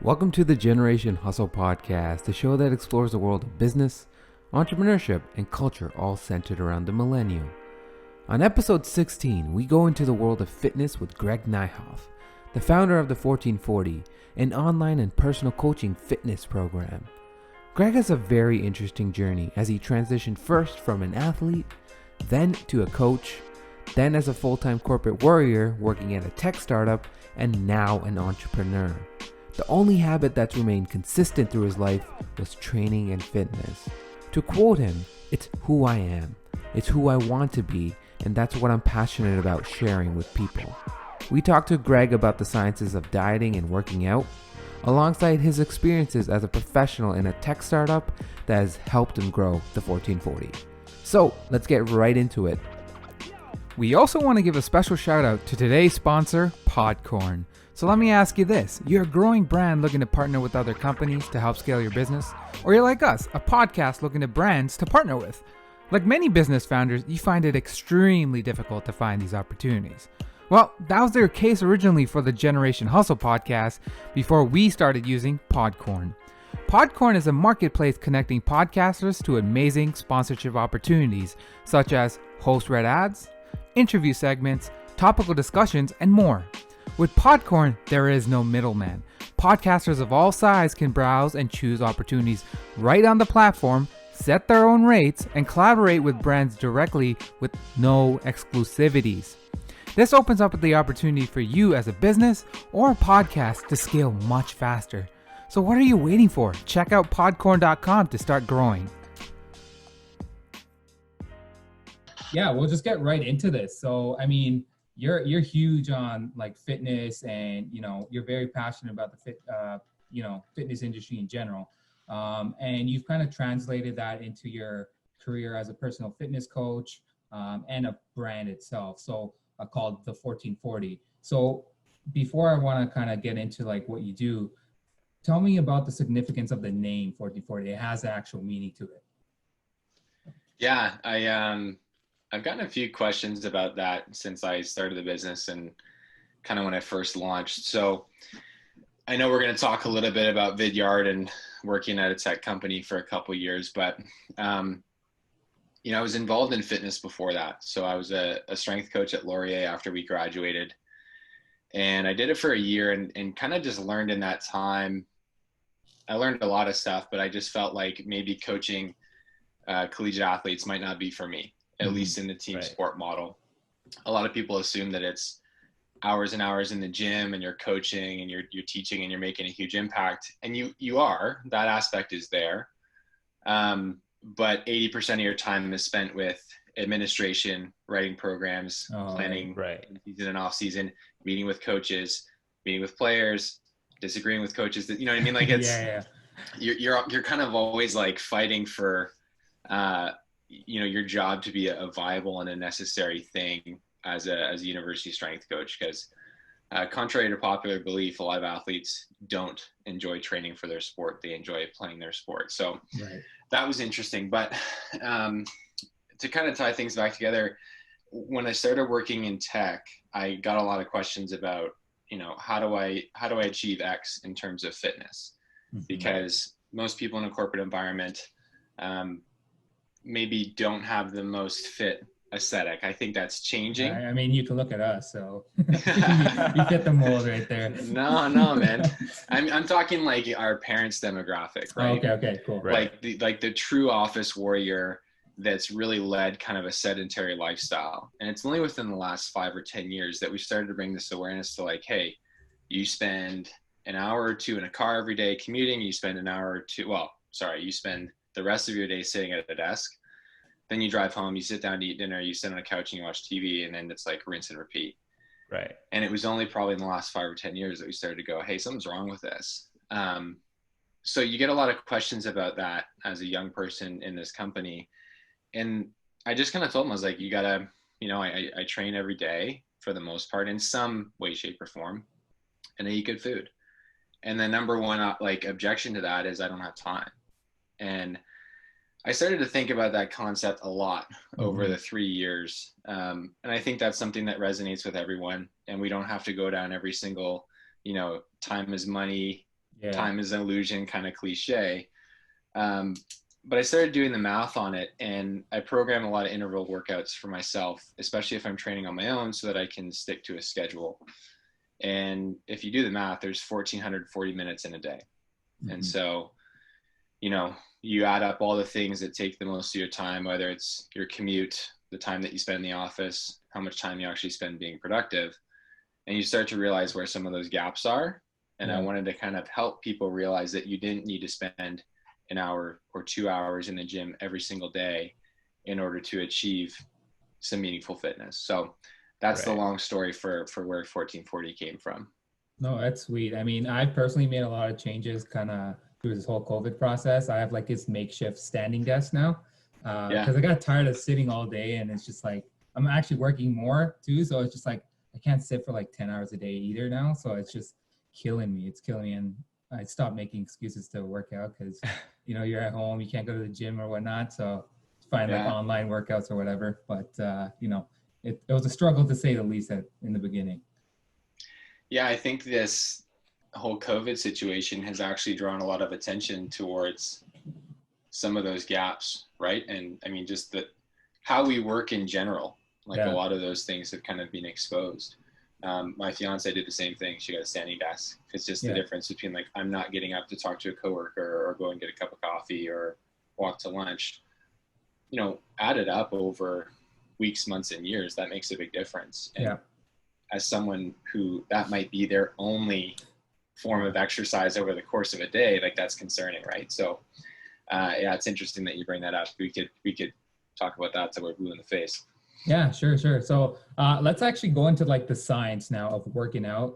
Welcome to the Generation Hustle podcast, the show that explores the world of business, entrepreneurship, and culture, all centered around the millennial. On episode 16, we go into the world of fitness with Greg Nyhof, the founder of the 1440, an online and personal coaching fitness program. Greg has a very interesting journey as he transitioned first from an athlete, then to a coach, then as a full-time corporate warrior working at a tech startup, and now an entrepreneur. The only habit that's remained consistent through his life was training and fitness. To quote him, "It's who I am, it's who I want to be, and that's what I'm passionate about sharing with people." We talked to Greg about the sciences of dieting and working out, alongside his experiences as a professional in a tech startup that has helped him grow the 1440. So let's get right into it. We also want to give a special shout out to today's sponsor, Podcorn. So let me ask you this. You're a growing brand looking to partner with other companies to help scale your business? Or you're like us, a podcast looking at brands to partner with? Like many business founders, you find it extremely difficult to find these opportunities. Well, that was their case originally for the Generation Hustle podcast before we started using Podcorn. Podcorn is a marketplace connecting podcasters to amazing sponsorship opportunities such as host-read ads, interview segments, topical discussions, and more. With Podcorn, there is no middleman. Podcasters of all sizes can browse and choose opportunities right on the platform, set their own rates, and collaborate with brands directly with no exclusivities. This opens up the opportunity for you as a business or a podcast to scale much faster. So what are you waiting for? Check out podcorn.com to start growing. Yeah, we'll just get right into this. So, I mean, you're huge on like fitness, and you're very passionate about the fitness industry in general, and you've kind of translated that into your career as a personal fitness coach and a brand itself. So called the 1440. So before I want to kind of get into like what you do, tell me about the significance of the name 1440. It has actual meaning to it. Yeah, I've gotten a few questions about that since I started the business and kind of when I first launched. So I know we're going to talk a little bit about Vidyard and working at a tech company for a couple of years, but I was involved in fitness before that. So I was a strength coach at Laurier after we graduated, and I did it for a year and kind of just learned in that time. I learned a lot of stuff, but I just felt like maybe coaching collegiate athletes might not be for me. At least in the team sport model. A lot of people assume that it's hours and hours in the gym and you're coaching and you're teaching and you're making a huge impact. And you are, that aspect is there. But 80% of your time is spent with administration, writing programs, planning season and off season, meeting with coaches, meeting with players, disagreeing with coaches. You know what I mean? Like it's, you're kind of always like fighting for, your job to be a viable and a necessary thing as a university strength coach, because contrary to popular belief, a lot of athletes don't enjoy training for their sport. They enjoy playing their sport. So that was interesting. But to kind of tie things back together, when I started working in tech, I got a lot of questions about, how do I achieve X in terms of fitness? Because most people in a corporate environment, maybe don't have the most fit aesthetic. I think that's changing. I mean, you can look at us, so you fit the mold right there. No, man. I'm talking like our parents' demographic, right? Okay, cool. Like the true office warrior that's really led kind of a sedentary lifestyle. And it's only within the last 5 or 10 years that we started to bring this awareness to like, hey, you spend an hour or two in a car every day commuting, you spend an hour or two, you spend the rest of your day sitting at a desk, then you drive home, you sit down to eat dinner, you sit on a couch and you watch TV, and then it's like rinse and repeat. Right. And it was only probably in the last 5 or 10 years that we started to go, hey, something's wrong with this. So you get a lot of questions about that as a young person in this company. And I just kind of told them, I was like, you gotta, I train every day for the most part in some way, shape or form, and I eat good food. And the number one objection to that is I don't have time. And I started to think about that concept a lot over the 3 years. And I think that's something that resonates with everyone. And we don't have to go down every single, time is money, time is an illusion kind of cliche. But I started doing the math on it, and I program a lot of interval workouts for myself, especially if I'm training on my own, so that I can stick to a schedule. And if you do the math, there's 1,440 minutes in a day. And so, you know, you add up all the things that take the most of your time, whether it's your commute, the time that you spend in the office, how much time you actually spend being productive, and you start to realize where some of those gaps are. And I wanted to kind of help people realize that you didn't need to spend an hour or 2 hours in the gym every single day in order to achieve some meaningful fitness. So that's the long story for where 1440 came from. No, that's sweet. I mean, I personally made a lot of changes kind of through this whole COVID process. I have like this makeshift standing desk now because I got tired of sitting all day, and it's just like, I'm actually working more too. So it's just like, I can't sit for like 10 hours a day either now. So it's just killing me. It's killing me. And I stopped making excuses to work out because, you know, you're at home, you can't go to the gym or whatnot. So find like online workouts or whatever. But, you know, it was a struggle to say the least in the beginning. Yeah, I think this whole COVID situation has actually drawn a lot of attention towards some of those gaps, right? And I mean, just how we work in general, like a lot of those things have kind of been exposed. My fiance did the same thing. She got a standing desk. It's just the difference between like, I'm not getting up to talk to a coworker or go and get a cup of coffee or walk to lunch, you know, added up over weeks, months, and years, that makes a big difference. And as someone who that might be their only form of exercise over the course of a day, like that's concerning, right? So yeah, it's interesting that you bring that up. We could talk about that till we're blue in the face. Yeah, sure. So let's actually go into like the science now of working out.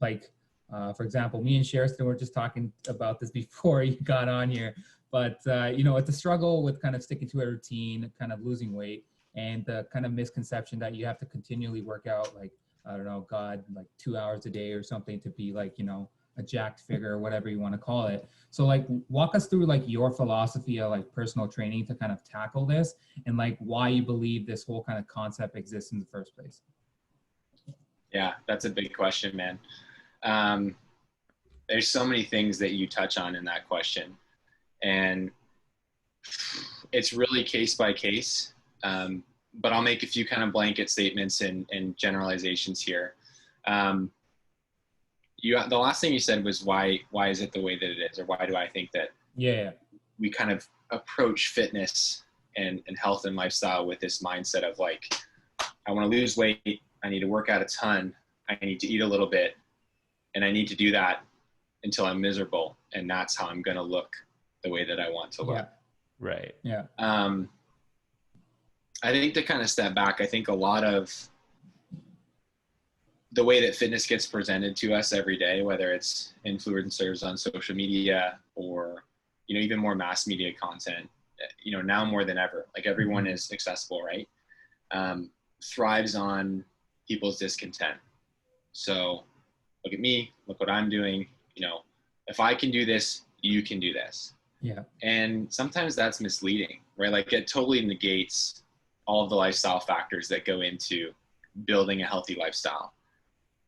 For example, me and Sherston were just talking about this before you got on here, but you know, it's a struggle with kind of sticking to a routine, kind of losing weight, and the kind of misconception that you have to continually work out, like, I don't know, like 2 hours a day or something to be like, you know, a jacked figure or whatever you want to call it. So like, walk us through like your philosophy of like personal training to kind of tackle this, and like why you believe this whole kind of concept exists in the first place. Yeah, that's a big question, man. There's so many things that you touch on in that question, and it's really case by case. But I'll make a few kind of blanket statements and generalizations here. The last thing you said was why is it the way that it is, or why do I think that we kind of approach fitness and health and lifestyle with this mindset of like, I want to lose weight, I need to work out a ton, I need to eat a little bit, and I need to do that until I'm miserable, and that's how I'm going to look the way that I want to look. Right. Yeah. I think to kind of step back, I think a lot of the way that fitness gets presented to us every day, whether it's influencers on social media or, you know, even more mass media content, you know, now more than ever, like everyone is accessible, right? Thrives on people's discontent. So look at me, look what I'm doing. You know, if I can do this, you can do this. Yeah. And sometimes that's misleading, right? Like it totally negates all of the lifestyle factors that go into building a healthy lifestyle.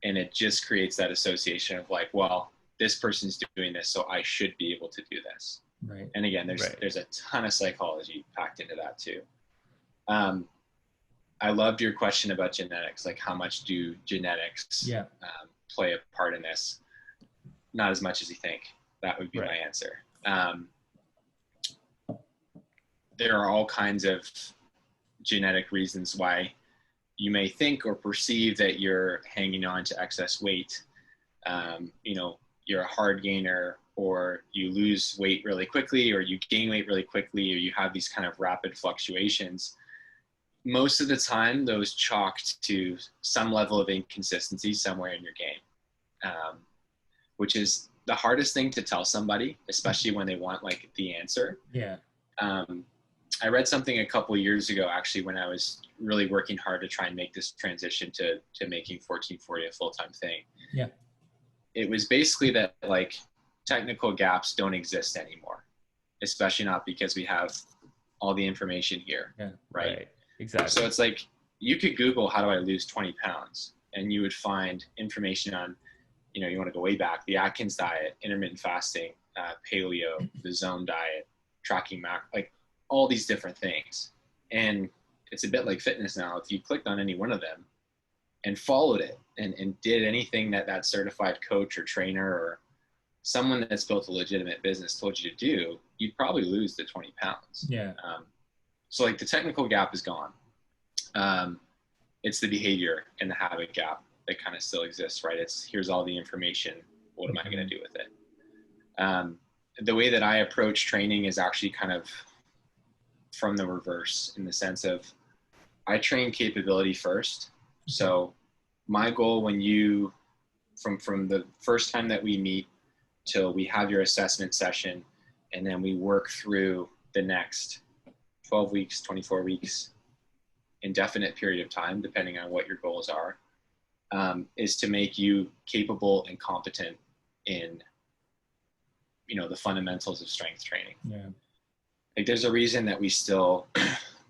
And it just creates that association of like, well, this person's doing this, so I should be able to do this. Right. And again, there's a ton of psychology packed into that too. I loved your question about genetics. Like, how much do genetics play a part in this? Not as much as you think. That would be my answer. There are all kinds of genetic reasons why you may think or perceive that you're hanging on to excess weight. You know, you're a hard gainer, or you lose weight really quickly, or you gain weight really quickly, or you have these kind of rapid fluctuations. Most of the time, those chalked to some level of inconsistency somewhere in your game, which is the hardest thing to tell somebody, especially when they want like the answer. Yeah. I read something a couple of years ago, actually, when I was really working hard to try and make this transition to making 1440 a full-time thing. Yeah. It was basically that like technical gaps don't exist anymore, especially not because we have all the information here. Yeah. Right. Exactly. So it's like, you could Google, how do I lose 20 pounds? And you would find information on you want to go way back, the Atkins diet, intermittent fasting, paleo, the zone diet, tracking like all these different things. And it's a bit like fitness now. If you clicked on any one of them and followed it and did anything that certified coach or trainer or someone that's built a legitimate business told you to do, you'd probably lose the 20 pounds. Yeah. So like the technical gap is gone. It's the behavior and the habit gap that kind of still exists, right? It's here's all the information. What am I going to do with it? The way that I approach training is actually kind of from the reverse, in the sense of I train capability first. So my goal when you, from the first time that we meet till we have your assessment session, and then we work through the next 12 weeks, 24 weeks, indefinite period of time, depending on what your goals are, is to make you capable and competent in, the fundamentals of strength training. Yeah. Like there's a reason that we still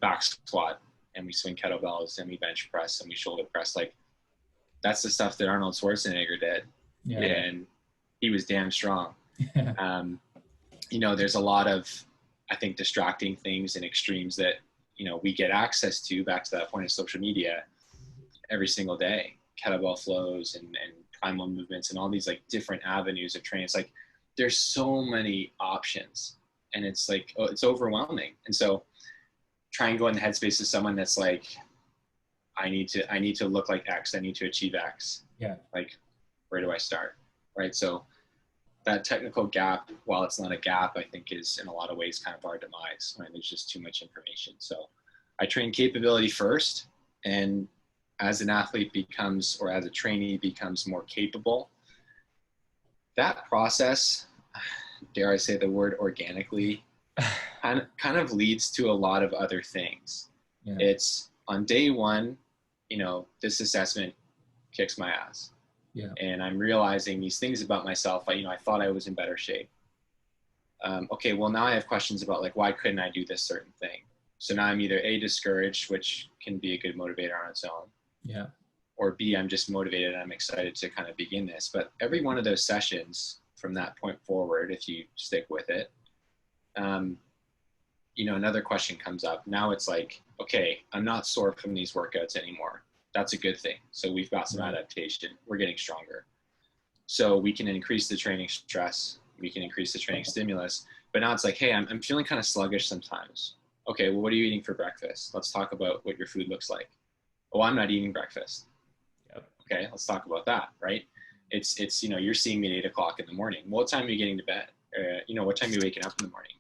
back squat and we swing kettlebells and we bench press and we shoulder press. Like that's the stuff that Arnold Schwarzenegger did. Yeah. And he was damn strong. Yeah. There's a lot of, I think, distracting things and extremes that, we get access to, back to that point of social media, every single day. Kettlebell flows and primal movements and all these like different avenues of training. It's like there's so many options, and it's like, it's overwhelming. And so try and go in the headspace of someone that's like, I need to look like X, I need to achieve X. Yeah. Like, where do I start? Right. So that technical gap, while it's not a gap, I think is in a lot of ways kind of our demise, right? There's just too much information. So I train capability first, and as an athlete becomes, or as a trainee becomes more capable, that process, dare I say the word organically, kind of leads to a lot of other things. Yeah. It's on day one, this assessment kicks my ass. Yeah. And I'm realizing these things about myself. I thought I was in better shape. Okay, well now I have questions about like, why couldn't I do this certain thing? So now I'm either A, discouraged, which can be a good motivator on its own. Yeah. Or B, I'm just motivated and I'm excited to kind of begin this. But every one of those sessions from that point forward, if you stick with it, another question comes up. Now it's like, okay, I'm not sore from these workouts anymore. That's a good thing. So we've got some adaptation. We're getting stronger. So we can increase the training stress. We can increase the training stimulus. But now it's like, hey, I'm feeling kind of sluggish sometimes. Okay, well, what are you eating for breakfast? Let's talk about what your food looks like. Oh, I'm not eating breakfast. Yep. Okay, let's talk about that, right? It's you're seeing me at 8:00 in the morning. What time are you getting to bed? What time are you waking up in the morning?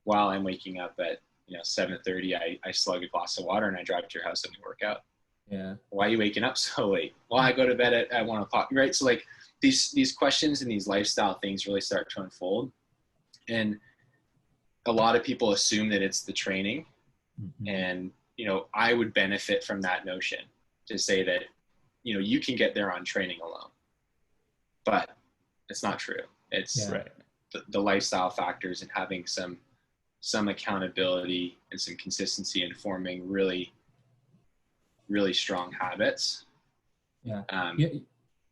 While I'm waking up at 7:30, I slug a glass of water and I drive to your house and we work out. Yeah. Why are you waking up so late? Well, I go to bed at 1:00, right? So like these questions and these lifestyle things really start to unfold. And a lot of people assume that it's the training. Mm-hmm. And, I would benefit from that notion to say that, you can get there on training alone, but it's not true. It's the lifestyle factors and having some accountability and some consistency in forming really, really strong habits. Yeah.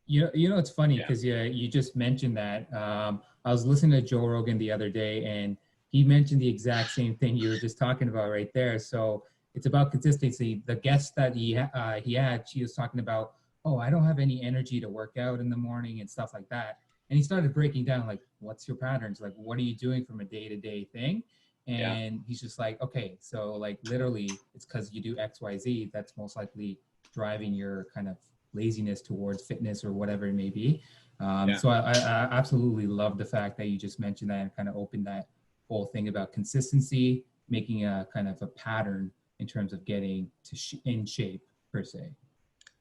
It's funny because you just mentioned that. I was listening to Joe Rogan the other day, and he mentioned the exact same thing you were just talking about right there. So it's about consistency. The guest that he had, she was talking about, I don't have any energy to work out in the morning and stuff like that. And he started breaking down, like, what's your patterns? Like, what are you doing from a day-to-day thing? And he's just like, okay, so like literally it's because you do X, Y, Z. That's most likely driving your kind of laziness towards fitness or whatever it may be. So I absolutely love the fact that you just mentioned that and kind of opened that whole thing about consistency, making a kind of a pattern in terms of getting to in shape per se.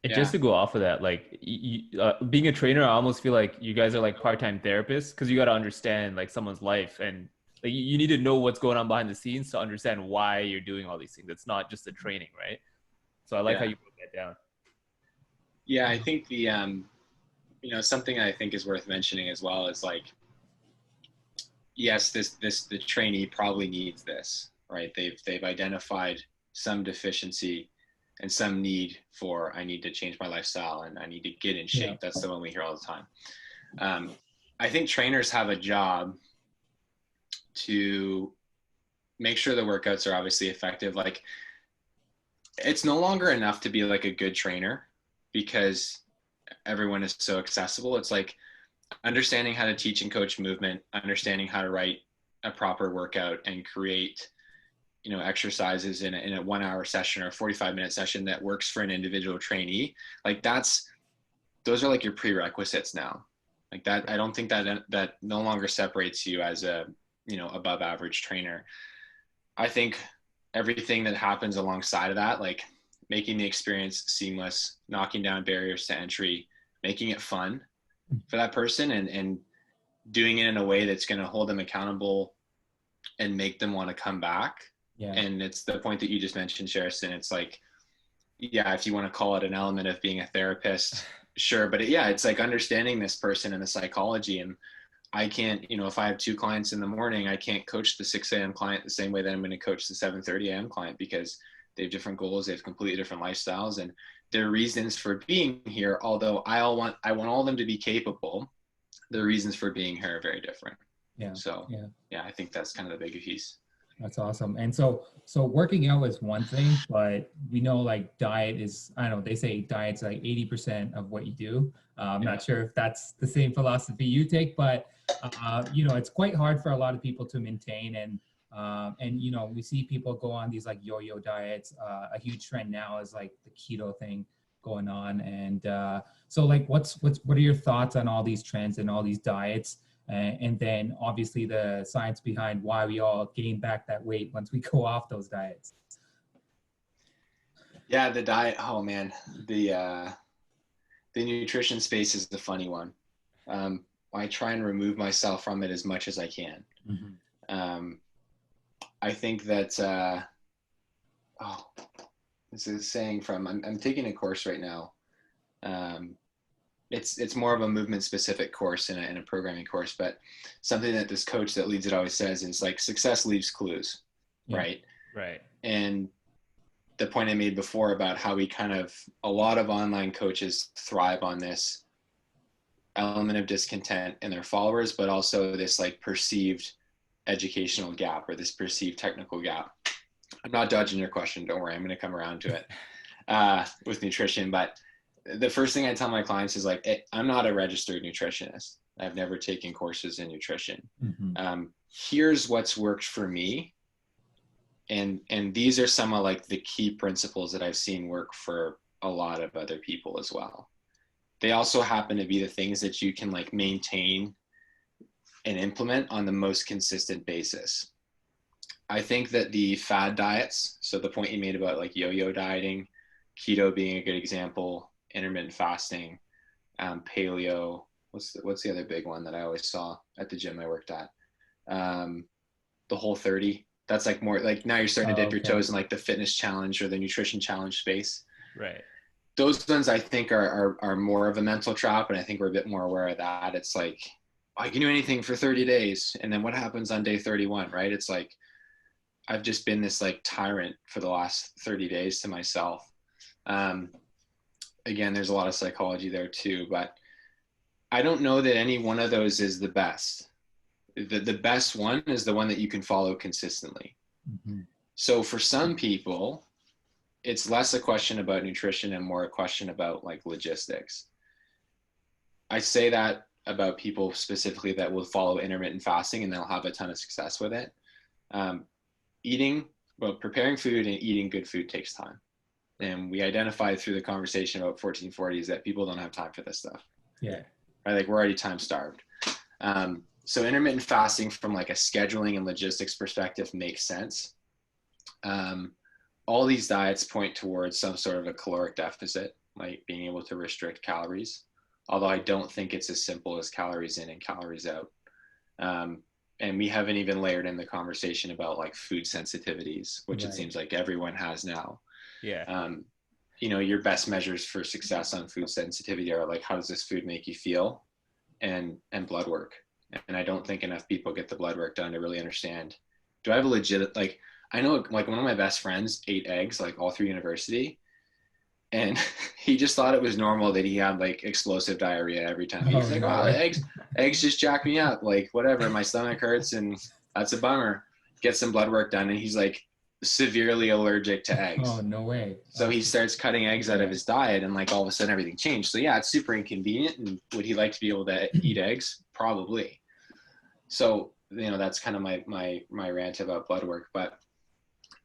And just to go off of that, like being a trainer, I almost feel like you guys are like part-time therapists, because you got to understand like someone's life, and like you need to know what's going on behind the scenes to understand why you're doing all these things. It's not just the training, right? So I like how you broke that down. Yeah, I think the something I think is worth mentioning as well is like, yes, the trainee probably needs this, right? They've identified some deficiency and some need for, I need to change my lifestyle and I need to get in shape. Yeah. That's the one we hear all the time. I think trainers have a job to make sure the workouts are obviously effective. Like, it's no longer enough to be like a good trainer because everyone is so accessible. It's like understanding how to teach and coach movement, understanding how to write a proper workout and create, you know, exercises in a 1 hour session or a 45-minute session that works for an individual trainee. Like, those are like your prerequisites now. Like that, I don't think that no longer separates you as a, you know, above average trainer. I think everything that happens alongside of that, like making the experience seamless, knocking down barriers to entry, making it fun for that person, and doing it in a way that's going to hold them accountable and make them want to come back. Yeah. And it's the point that you just mentioned, Sherrison. It's like, yeah, if you want to call it an element of being a therapist, sure. But it's like understanding this person and the psychology. And I can't, you know, if I have 2 clients in the morning, I can't coach the 6 a.m. client the same way that I'm going to coach the 7:30 a.m. client, because they have different goals. They have completely different lifestyles, and their reasons for being here, although I want all of them to be capable, the reasons for being here are very different. Yeah. So yeah, I think that's kind of the big piece. That's awesome. And so working out is one thing, but we know like diet is, I don't know, they say diet's like 80% of what you do. I'm not sure if that's the same philosophy you take, but you know, it's quite hard for a lot of people to maintain. And you know, we see people go on these like yo-yo diets. A huge trend now is like the keto thing going on. And so like, what are your thoughts on all these trends and all these diets? And then obviously the science behind why we all gain back that weight once we go off those diets. Yeah, the diet. Oh man, the nutrition space is the funny one. I try and remove myself from it as much as I can. Mm-hmm. I think that this is a saying from I'm taking a course right now. It's more of a movement specific course and a programming course, but something that this coach that leads it always says is like, success leaves clues, right? Right. And the point I made before about how a lot of online coaches thrive on this element of discontent in their followers, but also this like perceived educational gap or this perceived technical gap. I'm not dodging your question. Don't worry. I'm going to come around to it with nutrition, but the first thing I tell my clients is like, I'm not a registered nutritionist. I've never taken courses in nutrition. Mm-hmm. Here's what's worked for me. And these are some of like the key principles that I've seen work for a lot of other people as well. They also happen to be the things that you can like maintain and implement on the most consistent basis. I think that the fad diets, so the point you made about like yo-yo dieting, keto being a good example, intermittent fasting, paleo, what's the other big one that I always saw at the gym I worked at? The Whole30. That's like more like, now you're starting to dip your toes in like the fitness challenge or the nutrition challenge space. Right. Those ones I think are more of a mental trap, and I think we're a bit more aware of that. It's like, I can do anything for 30 days. And then what happens on day 31, right? It's like, I've just been this like tyrant for the last 30 days to myself. Again, there's a lot of psychology there too, but I don't know that any one of those is the best. The best one is the one that you can follow consistently. Mm-hmm. So for some people, it's less a question about nutrition and more a question about like logistics. I say that about people specifically that will follow intermittent fasting and they'll have a ton of success with it. Preparing food and eating good food takes time. And we identified through the conversation about 1440s that people don't have time for this stuff. Yeah. Right? Like, we're already time starved. So intermittent fasting from like a scheduling and logistics perspective makes sense. All these diets point towards some sort of a caloric deficit, like being able to restrict calories. Although I don't think it's as simple as calories in and calories out. And we haven't even layered in the conversation about like food sensitivities, which It seems like everyone has now. Yeah. You know, your best measures for success on food sensitivity are like, how does this food make you feel, and blood work. And I don't think enough people get the blood work done to really understand, do I have a legit, like, I know like one of my best friends ate eggs like all through university, And he just thought it was normal that he had like explosive diarrhea every time. He's like, no oh, way. eggs just jack me up. Like whatever, my stomach hurts and that's a bummer. Get some blood work done. And he's like severely allergic to eggs. Oh, no way. So he starts cutting eggs out of his diet and like all of a sudden everything changed. So yeah, it's super inconvenient. And would he like to be able to eat eggs? Probably. So, you know, that's kind of my rant about blood work. But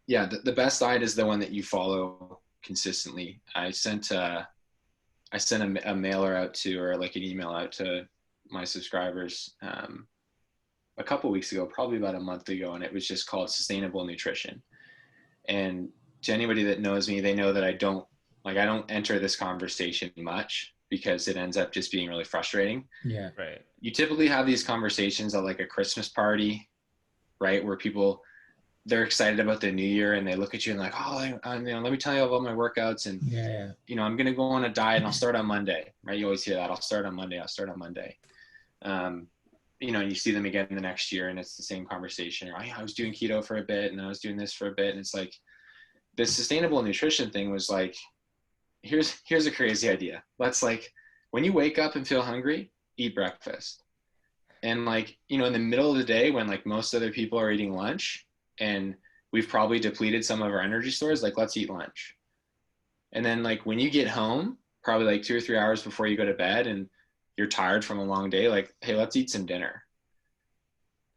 yeah, the best diet is the one that you follow consistently. I sent a mailer out to, or like an email out to my subscribers a couple weeks ago, probably about a month ago, and it was just called Sustainable Nutrition. And to anybody that knows me, they know that I don't enter this conversation much because it ends up just being really frustrating. Yeah. Right. You typically have these conversations at like a Christmas party, right? Where they're excited about the new year and they look at you and like, oh, you know, let me tell you about my workouts. And, you know, I'm going to go on a diet and I'll start on Monday, right? You always hear that. I'll start on Monday. You know, and you see them again the next year and it's the same conversation. Or, I was doing keto for a bit and I was doing this for a bit. And it's like, this sustainable nutrition thing was like, here's a crazy idea. Let's like, when you wake up and feel hungry, eat breakfast. And like, you know, in the middle of the day when like most other people are eating lunch and we've probably depleted some of our energy stores, like let's eat lunch. And then like when you get home, probably like 2 or 3 hours before you go to bed and you're tired from a long day, like, hey, let's eat some dinner.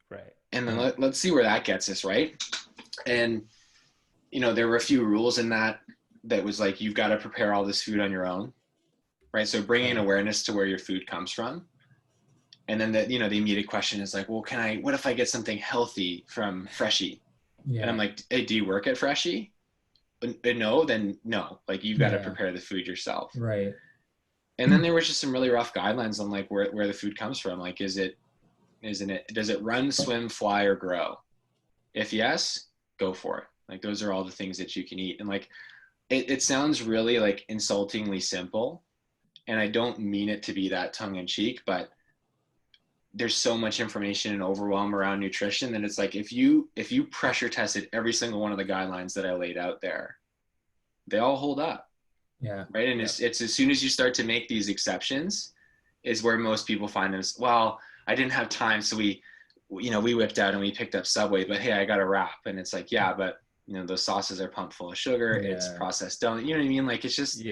Right. And then let's see where that gets us, right? And, you know, there were a few rules in that was like, you've got to prepare all this food on your own, right? So bringing awareness to where your food comes from. And then the immediate question is like, well, what if I get something healthy from Freshie? Yeah. And I'm like, hey, do you work at Freshie? No, then no, like you've got to prepare the food yourself. Right. And then there was just some really rough guidelines on like where the food comes from. Like, does it run, swim, fly, or grow? If yes, go for it. Like those are all the things that you can eat. And like, it sounds really like insultingly simple. And I don't mean it to be that tongue in cheek, but there's so much information and overwhelm around nutrition that it's like, if you pressure tested every single one of the guidelines that I laid out there, they all hold up. Yeah. Right. And it's as soon as you start to make these exceptions is where most people find them. Well, I didn't have time. So we whipped out and we picked up Subway, but hey, I got a wrap. And it's like, yeah, but you know, those sauces are pumped full of sugar. Yeah. It's processed donut. You know what I mean? Like, it's just,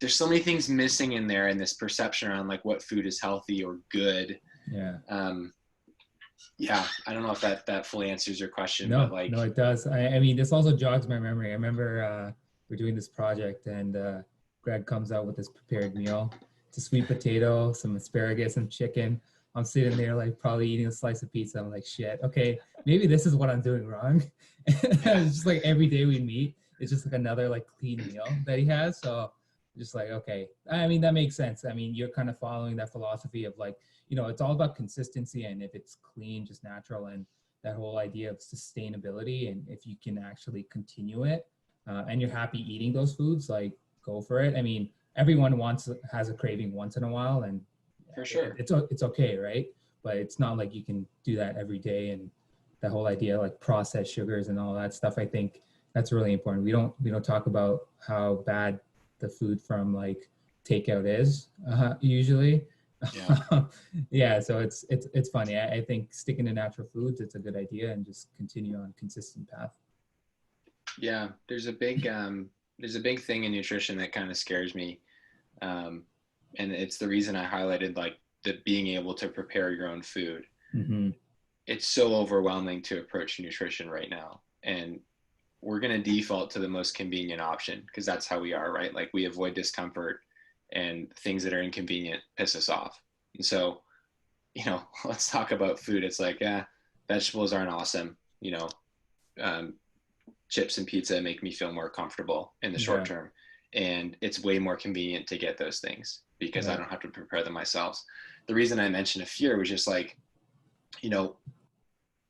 there's so many things missing in there in this perception around like what food is healthy or good. Yeah. I don't know if that fully answers your question. No, but like, no, it does. I mean, this also jogs my memory. I remember we're doing this project and Greg comes out with this prepared meal. It's a sweet potato, some asparagus, some chicken. I'm sitting there like probably eating a slice of pizza. I'm like, shit, okay, maybe this is what I'm doing wrong. It's just like every day we meet, it's just like another like clean meal that he has. So just like, okay, I mean, that makes sense. I mean, you're kind of following that philosophy of like, you know, it's all about consistency and if it's clean, just natural, and that whole idea of sustainability. And if you can actually continue it and you're happy eating those foods, like go for it. I mean, everyone has a craving once in a while, and for sure it's okay, right? But it's not like you can do that every day. And the whole idea like processed sugars and all that stuff, I think that's really important. We don't talk about how bad the food from like takeout is usually. So it's funny. I think sticking to natural foods, it's a good idea, and just continue on a consistent path. Yeah, there's a big thing in nutrition that kind of scares me, and it's the reason I highlighted like the being able to prepare your own food. Mm-hmm. It's so overwhelming to approach nutrition right now, and we're going to default to the most convenient option because that's how we are, right? Like we avoid discomfort, and things that are inconvenient piss us off. And so, you know, let's talk about food. It's like, vegetables aren't awesome. You know, chips and pizza make me feel more comfortable in the short term. And it's way more convenient to get those things because I don't have to prepare them myself. The reason I mentioned a fear was just like, you know,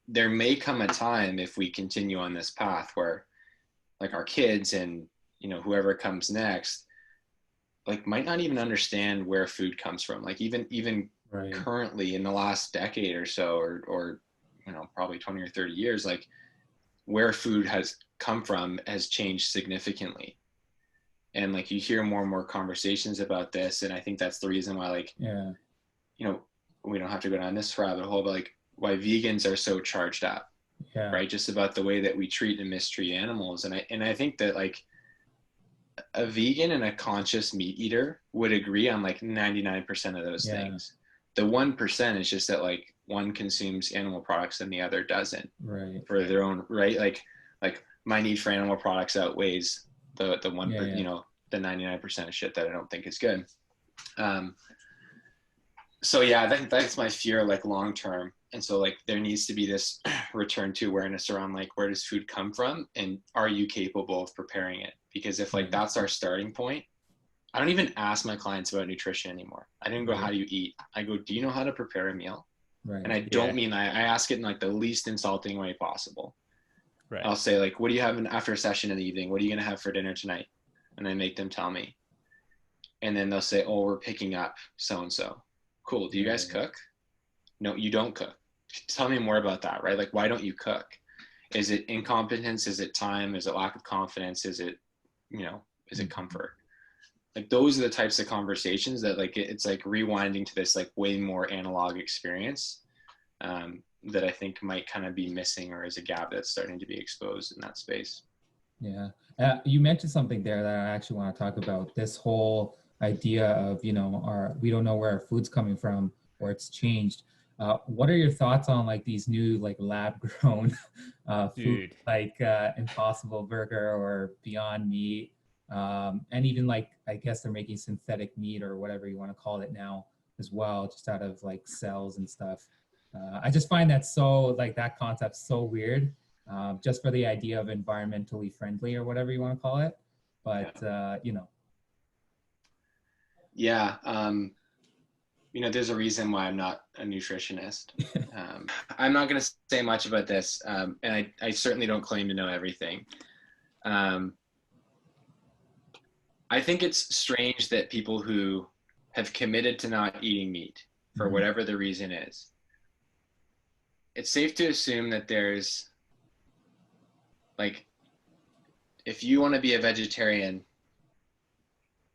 there may come a time if we continue on this path where like our kids and, you know, whoever comes next, like might not even understand where food comes from. Like even currently in the last decade or so, or, you know, probably 20 or 30 years, like where food has come from has changed significantly. And like you hear more and more conversations about this. And I think that's the reason why, like, Yeah. you know, we don't have to go down this rabbit hole, but like why vegans are so charged up, Yeah. right? Just about the way that we treat and mistreat animals. And I think that like a vegan and a conscious meat eater would agree on like 99% of those things. The 1% is just that like one consumes animal products and the other doesn't, Right. for their own, right? Like my need for animal products outweighs the one, you know, the 99% of shit that I don't think is good. So yeah, I think that's my fear, like long term. And so like there needs to be this return to awareness around like, where does food come from and are you capable of preparing it? Because if like that's our starting point, I don't even ask my clients about nutrition anymore. I didn't go, how do you eat? I go, do you know how to prepare a meal? Right. And I don't mean, I ask it in like the least insulting way possible. Right. I'll say like, what do you have after a session in the evening? What are you going to have for dinner tonight? And I make them tell me. And then they'll say, oh, we're picking up so-and-so. Cool. Do you guys cook? No, you don't cook. Tell me more about that, right? Like, why don't you cook? Is it incompetence? Is it time? Is it lack of confidence? Is it, you know, is it comfort? Like those are the types of conversations that like, it's like rewinding to this like way more analog experience that I think might kind of be missing, or is a gap that's starting to be exposed in that space. Yeah. You mentioned something there that I actually want to talk about, this whole idea of, you know, we don't know where our food's coming from or it's changed. What are your thoughts on like these new like lab grown food, like Impossible Burger or Beyond Meat? And even like, I guess they're making synthetic meat or whatever you want to call it now as well, just out of like cells and stuff. I just find that so like that concept so weird, just for the idea of environmentally friendly or whatever you want to call it. But, you know. Yeah. You know, there's a reason why I'm not a nutritionist. I'm not going to say much about this. And I certainly don't claim to know everything. I think it's strange that people who have committed to not eating meat for whatever the reason is, it's safe to assume that there's like, if you want to be a vegetarian,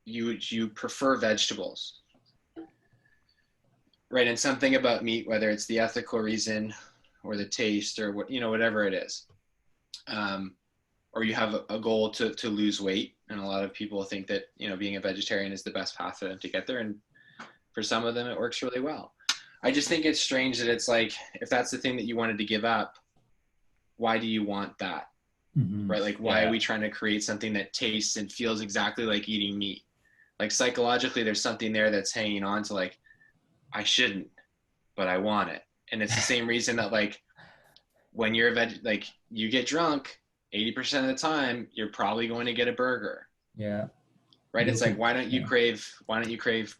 you prefer vegetables, right? And something about meat, whether it's the ethical reason or the taste or what, you know, whatever it is, or you have a goal to lose weight. And a lot of people think that, you know, being a vegetarian is the best path for them to get there. And for some of them, it works really well. I just think it's strange that it's like, if that's the thing that you wanted to give up, why do you want that? Right? Like, why are we trying to create something that tastes and feels exactly like eating meat? Like psychologically, there's something there that's hanging on to like, I shouldn't, but I want it. And it's the same reason that like, when you're like you get drunk, 80% of the time, you're probably going to get a burger. Yeah. Right. It's like, why don't you crave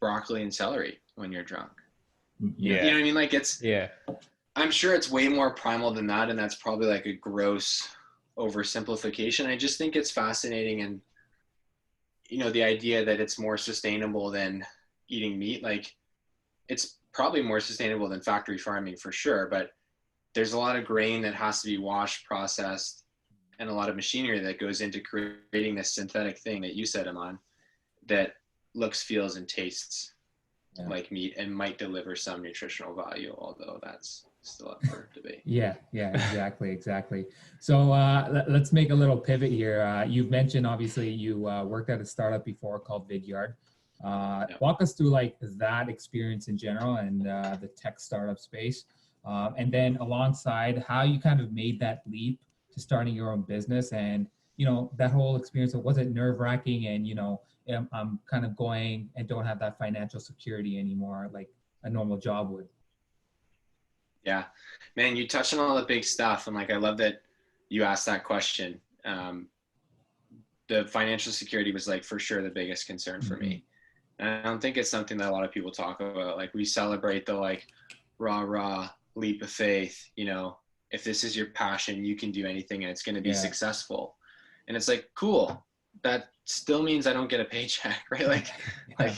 broccoli and celery when you're drunk? You know what I mean? Like I'm sure it's way more primal than that. And that's probably like a gross oversimplification. I just think it's fascinating. And, you know, the idea that it's more sustainable than eating meat, like it's probably more sustainable than factory farming for sure. But there's a lot of grain that has to be washed, processed, and a lot of machinery that goes into creating this synthetic thing that you said, Aman, that looks, feels, and tastes like meat and might deliver some nutritional value, although that's still up for debate. Yeah, exactly. So let's make a little pivot here. You've mentioned, obviously, you worked at a startup before called Vidyard. Walk us through like that experience in general and the tech startup space. And then alongside how you kind of made that leap to starting your own business, and, you know, that whole experience, was it nerve-wracking? And, you know, I'm kind of going and don't have that financial security anymore, like a normal job would. Yeah, man, you touched on all the big stuff. And like, I love that you asked that question. The financial security was like, for sure, the biggest concern for me. And I don't think it's something that a lot of people talk about. Like, we celebrate the like rah leap of faith, you know, if this is your passion, you can do anything and it's going to be successful. And it's like, cool. That still means I don't get a paycheck, right? Like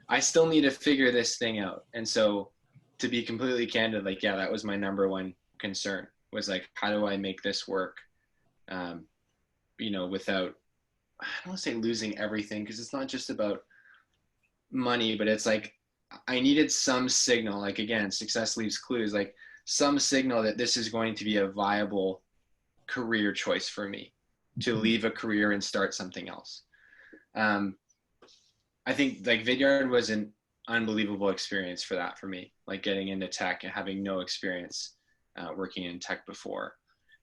I still need to figure this thing out. And so, to be completely candid, like, yeah, that was my number one concern, was like, how do I make this work, you know, without don't want to say losing everything, because it's not just about money, but it's like I needed some signal, like again, success leaves clues, like some signal that this is going to be a viable career choice for me, to leave a career and start something else. I think like Vidyard was an unbelievable experience for that for me, like getting into tech and having no experience working in tech before,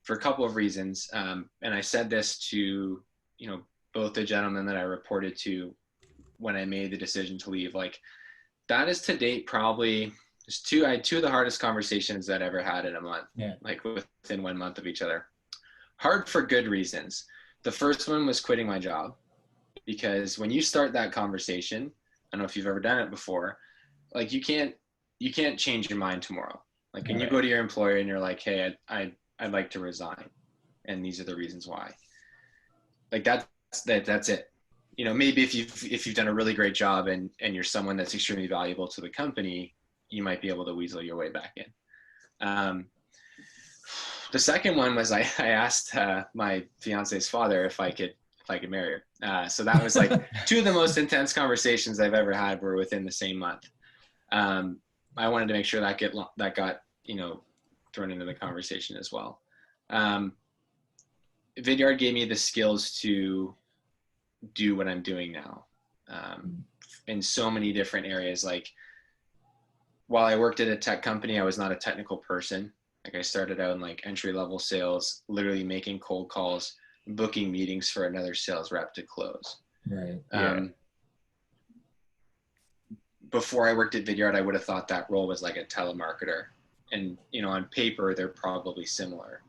for a couple of reasons. And I said this to, you know, both the gentlemen that I reported to when I made the decision to leave. Like, that is to date probably I had two of the hardest conversations that I ever had in a month, like within 1 month of each other. Hard for good reasons. The first one was quitting my job, because when you start that conversation, I don't know if you've ever done it before, like you can't change your mind tomorrow. Like when you go to your employer and you're like, hey, I'd like to resign, and these are the reasons why. Like that's it. You know, maybe if you've done a really great job and you're someone that's extremely valuable to the company, you might be able to weasel your way back in. The second one was I asked my fiance's father if I could marry her. So that was like two of the most intense conversations I've ever had were within the same month. I wanted to make sure that got, you know, thrown into the conversation as well. Vidyard gave me the skills to do what I'm doing now, in so many different areas. Like, while I worked at a tech company, I was not a technical person. Like, I started out in like entry-level sales, literally making cold calls, booking meetings for another sales rep to close. Right. Before I worked at Vidyard, I would have thought that role was like a telemarketer, and, you know, on paper they're probably similar.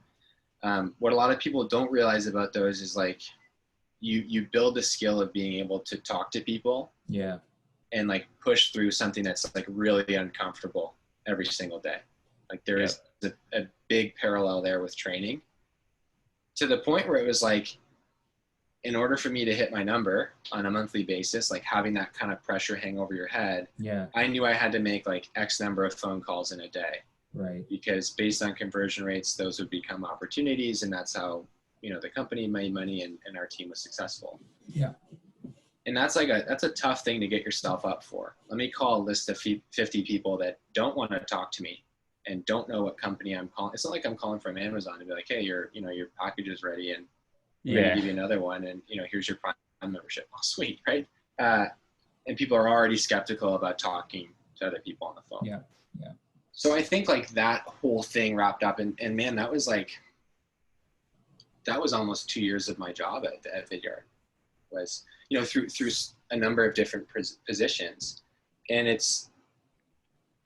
What a lot of people don't realize about those is like you build the skill of being able to talk to people, and like push through something that's like really uncomfortable every single day. Like there is a big parallel there with training, to the point where it was like, in order for me to hit my number on a monthly basis, like having that kind of pressure hang over your head, I knew I had to make like X number of phone calls in a day. Right. Because based on conversion rates, those would become opportunities, and that's how, you know, the company made money and our team was successful. Yeah. And that's a tough thing to get yourself up for. Let me call a list of 50 people that don't want to talk to me and don't know what company I'm calling. It's not like I'm calling from Amazon to be like, hey, your package is ready and we're going to give you another one, and, you know, here's your Prime membership. Oh, sweet, right? And people are already skeptical about talking to other people on the phone. Yeah. So I think like that whole thing wrapped up, and man, that was almost 2 years of my job at Vidyard, was, you know, through a number of different positions. And it's,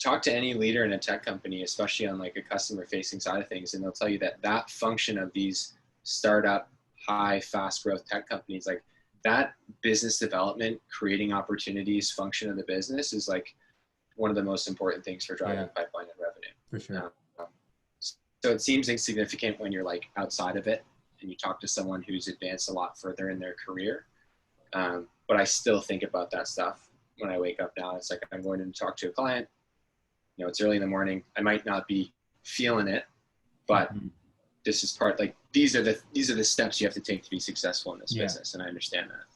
talk to any leader in a tech company, especially on like a customer facing side of things, and they'll tell you that function of these startup, high, fast growth tech companies, like that business development, creating opportunities function of the business is like one of the most important things for driving pipeline and revenue. For sure. So it seems insignificant when you're like outside of it and you talk to someone who's advanced a lot further in their career. But I still think about that stuff when I wake up now. It's like, I'm going to talk to a client, you know, it's early in the morning. I might not be feeling it, but this is part, like, these are the steps you have to take to be successful in this business. And I understand that.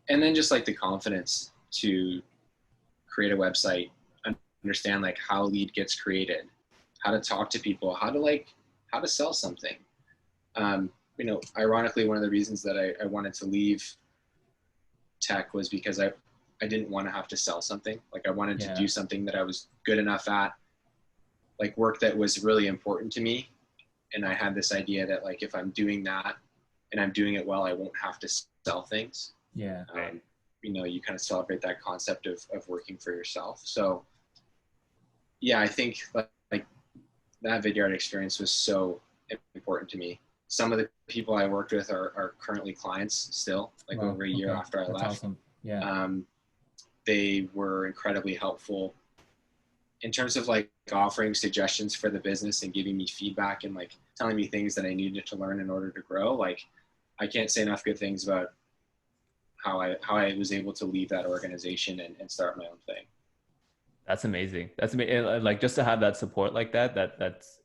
And then just like the confidence to create a website, understand like how a lead gets created, how to talk to people, how to sell something. You know, ironically, one of the reasons that I wanted to leave tech was because I didn't want to have to sell something. Like, I wanted to do something that I was good enough at, like work that was really important to me. And I had this idea that like, if I'm doing that and I'm doing it well, I won't have to sell things. You know, you kind of celebrate that concept of working for yourself. So yeah, I think like that Vidyard experience was so important to me. Some of the people I worked with are currently clients still, like over a year after I left. Awesome. Yeah. They were incredibly helpful in terms of like offering suggestions for the business and giving me feedback and like telling me things that I needed to learn in order to grow. Like, I can't say enough good things about how I was able to leave that organization and start my own thing. That's amazing. That's amazing. Like, just to have that support like that,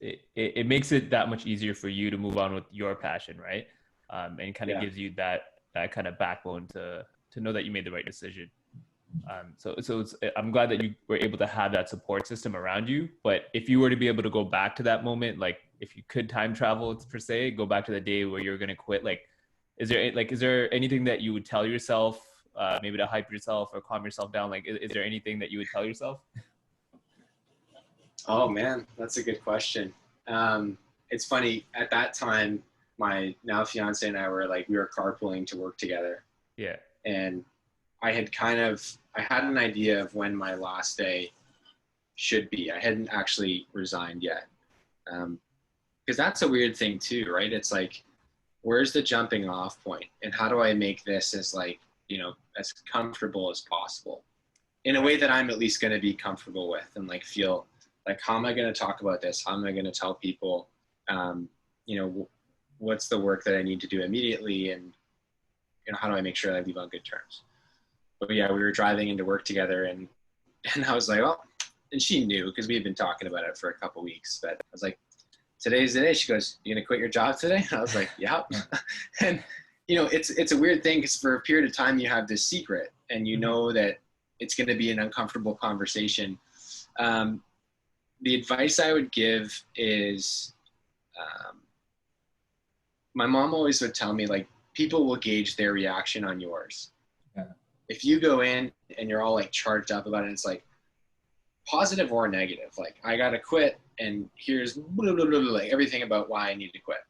it makes it that much easier for you to move on with your passion, right? and kind of gives you that kind of backbone to know that you made the right decision. So I'm glad that you were able to have that support system around you. But if you were to be able to go back to that moment, like if you could time travel per se, go back to the day where you're going to quit, like, is there anything that you would tell yourself, maybe to hype yourself or calm yourself down? Like, is there anything that you would tell yourself? Oh man, that's a good question. It's funny, at that time, my now fiance and I were we were carpooling to work together. Yeah. And I had an idea of when my last day should be. I hadn't actually resigned yet. Because that's a weird thing too, right? It's like, where's the jumping off point? And how do I make this as as comfortable as possible in a way that I'm at least going to be comfortable with and feel like, how am I going to talk about this? How am I going to tell people, what's the work that I need to do immediately? And, how do I make sure that I leave on good terms? But yeah, we were driving into work together and I was like, oh, and she knew because we had been talking about it for a couple weeks, but I was like, today's the day. She goes, you going to quit your job today? And I was like, yeah. And, it's a weird thing because for a period of time you have this secret and you know that it's going to be an uncomfortable conversation. The advice I would give is, my mom always would tell me, people will gauge their reaction on yours. Yeah. If you go in and you're all charged up about it, it's positive or negative. I got to quit and here's blah, blah, blah, blah, everything about why I need to quit.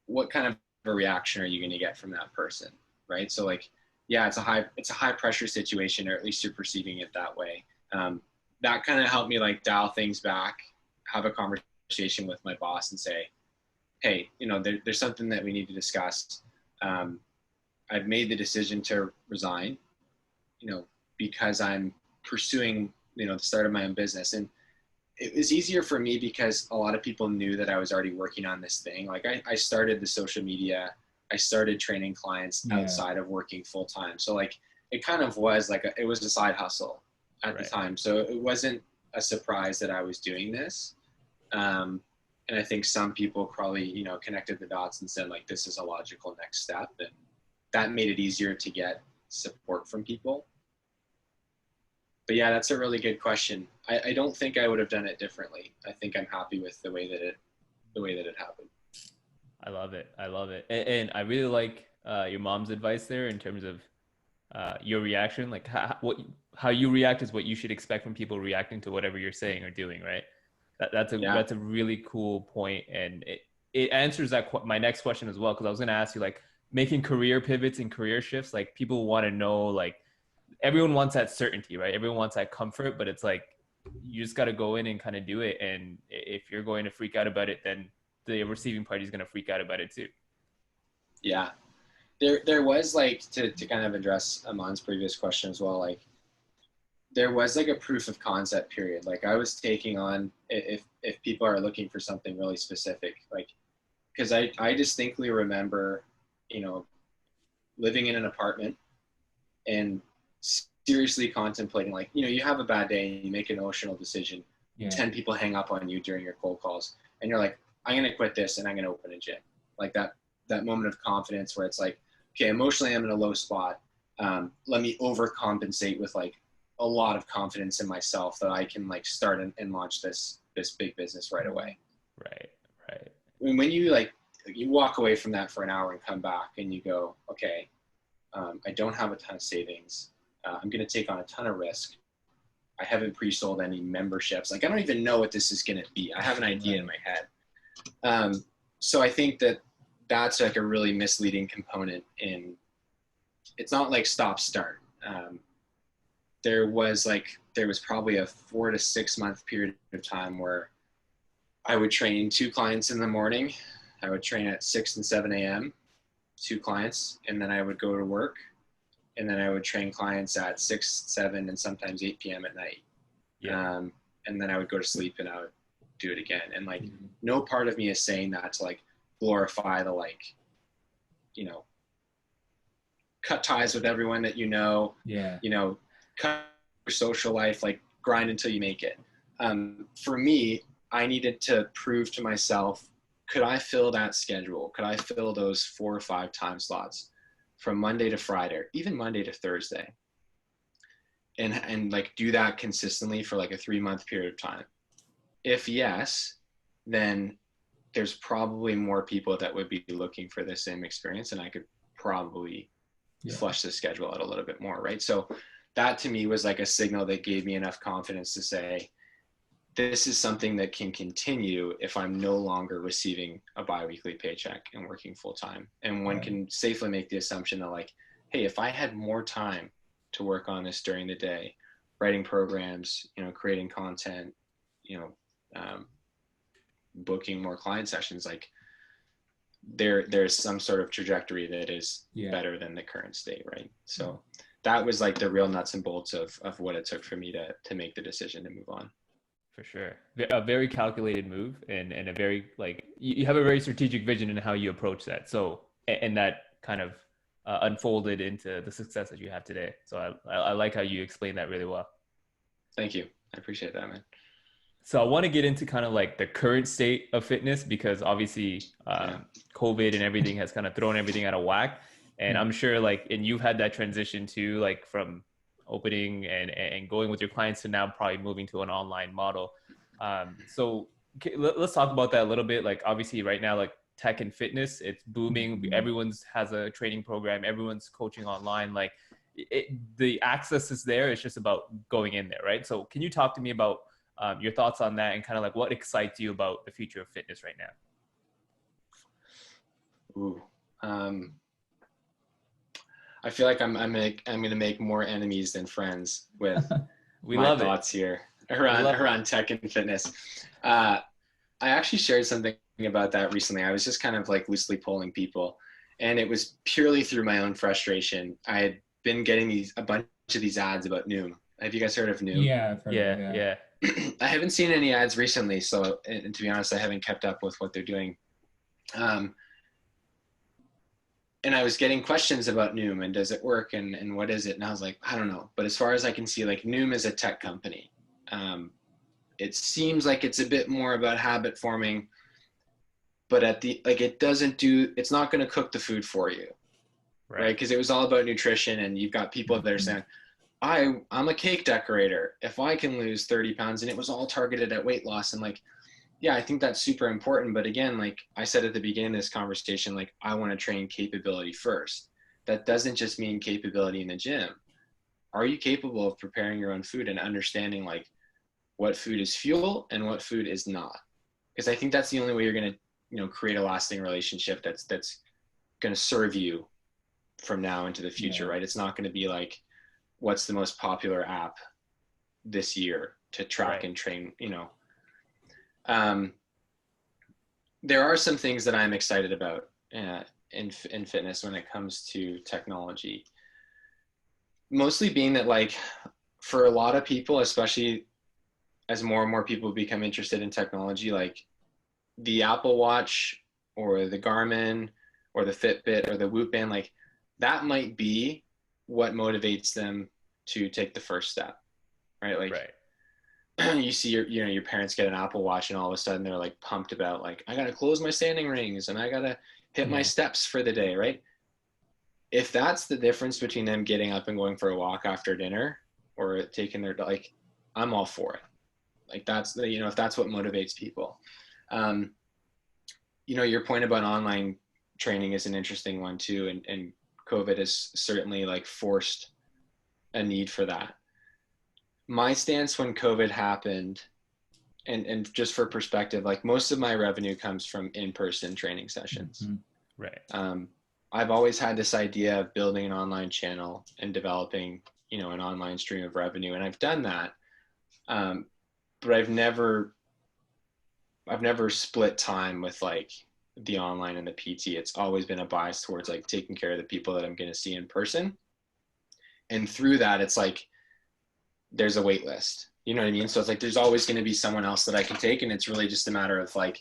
What kind of a reaction are you going to get from that person? Right. So yeah, it's a high pressure situation, or at least you're perceiving it that way. That kind of helped me dial things back, have a conversation with my boss and say, hey, there's something that we need to discuss. I've made the decision to resign, because I'm pursuing, the start of my own business. And it was easier for me because a lot of people knew that I was already working on this thing. I started the social media, I started training clients outside of working full time. So it kind of was it was a side hustle at the time. So it wasn't a surprise that I was doing this. And I think some people probably, connected the dots and said this is a logical next step. And that made it easier to get support from people. But yeah, that's a really good question. I don't think I would have done it differently. I think I'm happy with the way that it happened. I love it. And I really like your mom's advice there in terms of your reaction. How you react is what you should expect from people reacting to whatever you're saying or doing, right? That's a really cool point, and it answers my next question as well, because I was going to ask you, making career pivots and career shifts, people want to know, everyone wants that certainty, right? Everyone wants that comfort, but it's you just got to go in and kind of do it. And if you're going to freak out about it, then the receiving party is going to freak out about it too. Yeah, there was to kind of address Aman's previous question as well, there was a proof of concept period. I was taking on, if people are looking for something really specific, because I distinctly remember, living in an apartment and seriously contemplating, you have a bad day and you make an emotional decision. Yeah. 10 people hang up on you during your cold calls and you're like, I'm going to quit this and I'm going to open a gym. That moment of confidence where it's okay, emotionally I'm in a low spot. Let me overcompensate with a lot of confidence in myself that I can start and launch this big business right away. Right. I mean, when you you walk away from that for an hour and come back and you go, okay, I don't have a ton of savings. I'm going to take on a ton of risk. I haven't pre-sold any memberships. I don't even know what this is going to be. I have an idea in my head. So I think that's a really misleading component in, it's not stop start. There was probably a 4 to 6 month period of time where I would train 2 clients in the morning. I would train at 6 and 7 a.m., 2 clients, and then I would go to work, and then I would train clients at 6, 7, and sometimes 8 p.m. at night. Yeah. And then I would go to sleep and I would do it again. And no part of me is saying that to glorify the cut ties with everyone that cut your social life, grind until you make it. For me, I needed to prove to myself could I fill that schedule? Could I fill those 4 or 5 time slots from Monday to Friday, or even Monday to Thursday? And like do that consistently for like a 3-month period of time. If yes, then there's probably more people that would be looking for the same experience, and I could probably flush the schedule out a little bit more, right? So that to me was like a signal that gave me enough confidence to say, this is something that can continue if I'm no longer receiving a biweekly paycheck and working full time. And one can safely make the assumption that like, hey, if I had more time to work on this during the day, writing programs, creating content, booking more client sessions, like there's some sort of trajectory that is better than the current state, right? So that was like the real nuts and bolts of what it took for me to make the decision to move on. For sure. A very calculated move, and a very, like, you have a very strategic vision in how you approach that. So, and that kind of unfolded into the success that you have today. So I like how you explained that really well. Thank you. I appreciate that, man. So I want to get into kind of like the current state of fitness, because obviously COVID and everything has kind of thrown everything out of whack. And I'm sure like, and you've had that transition too, like from opening and going with your clients to now probably moving to an online model. So let's talk about that a little bit. Like obviously right now, like tech and fitness, it's booming. Everyone's has a training program. Everyone's coaching online. Like the access is there. It's just about going in there, right? So can you talk to me about your thoughts on that and kind of like what excites you about the future of fitness right now? I feel like I'm going to make more enemies than friends with my thoughts here around tech and fitness. I actually shared something about that recently. I was just kind of like loosely polling people, and it was purely through my own frustration. I had been getting a bunch of these ads about Noom. Have you guys heard of Noom? Yeah, I've heard of it, yeah. I haven't seen any ads recently, so and to be honest, I haven't kept up with what they're doing. And I was getting questions about Noom and does it work and what is it? And I was like, I don't know. But as far as I can see, like Noom is a tech company. It seems like it's a bit more about habit forming, but it's not going to cook the food for you, right? Because it was all about nutrition, and you've got people that are saying, I'm a cake decorator. If I can lose 30 pounds, and it was all targeted at weight loss. And like, yeah, I think that's super important. But again, like I said at the beginning of this conversation, like I want to train capability first. That doesn't just mean capability in the gym. Are you capable of preparing your own food and understanding like what food is fuel and what food is not? Because I think that's the only way you're going to, create a lasting relationship that's going to serve you from now into the future, right? It's not going to be like, what's the most popular app this year to track and train, there are some things that I'm excited about in fitness when it comes to technology. Mostly being that like for a lot of people, especially as more and more people become interested in technology, like the Apple Watch or the Garmin or the Fitbit or the Whoop Band, like that might be what motivates them to take the first step, right? Like you see your parents get an Apple Watch and all of a sudden they're like pumped about like, I got to close my standing rings and I got to hit my steps for the day, right? If that's the difference between them getting up and going for a walk after dinner or taking their, like, I'm all for it. Like that's the, if that's what motivates people. Your point about online training is an interesting one too. And COVID has certainly like forced a need for that. My stance when COVID happened, and just for perspective, like most of my revenue comes from in-person training sessions. I've always had this idea of building an online channel and developing, an online stream of revenue. And I've done that. But I've never split time with like the online and the PT. It's always been a bias towards like taking care of the people that I'm going to see in person. And through that, it's like, there's a wait list, you know what I mean? So it's like, there's always going to be someone else that I can take. And it's really just a matter of like,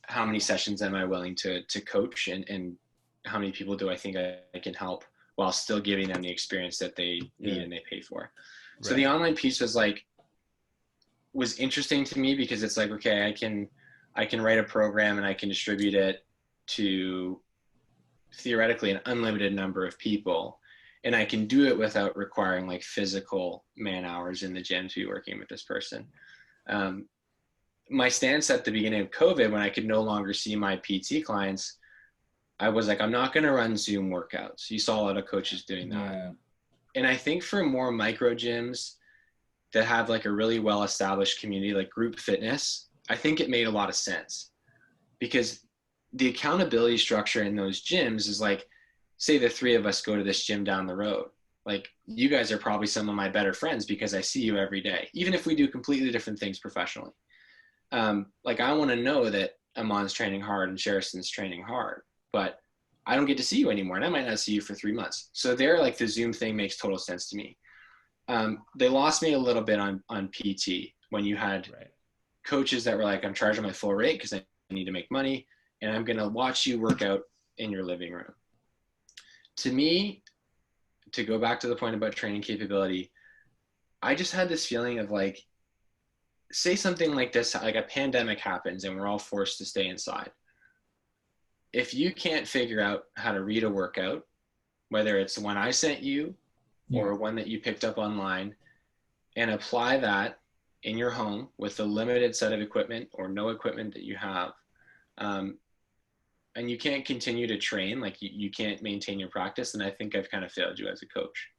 how many sessions am I willing to coach and how many people do I think I can help while still giving them the experience that they need and they pay for. So the online piece was interesting to me because it's like, okay, I can write a program and I can distribute it to theoretically an unlimited number of people. And I can do it without requiring like physical man hours in the gym to be working with this person. My stance at the beginning of COVID, when I could no longer see my PT clients, I was like, I'm not going to run Zoom workouts. You saw a lot of coaches doing that. Yeah. And I think for more micro gyms that have like a really well-established community, like group fitness, I think it made a lot of sense, because the accountability structure in those gyms is like, say the three of us go to this gym down the road. Like, you guys are probably some of my better friends because I see you every day, even if we do completely different things professionally. Like, I want to know that Amon's training hard and Sherison's training hard, but I don't get to see you anymore, and I might not see you for 3 months. So there, like, the Zoom thing makes total sense to me. They lost me a little bit on PT when you had coaches that were like, I'm charging my full rate because I need to make money, and I'm going to watch you work out in your living room. To me, to go back to the point about training capability, I just had this feeling of like, say something like this, like a pandemic happens and we're all forced to stay inside. If you can't figure out how to read a workout, whether it's the one I sent you or one that you picked up online, and apply that in your home with a limited set of equipment or no equipment that you have, and you can't continue to train, like you can't maintain your practice, then I think I've kind of failed you as a coach.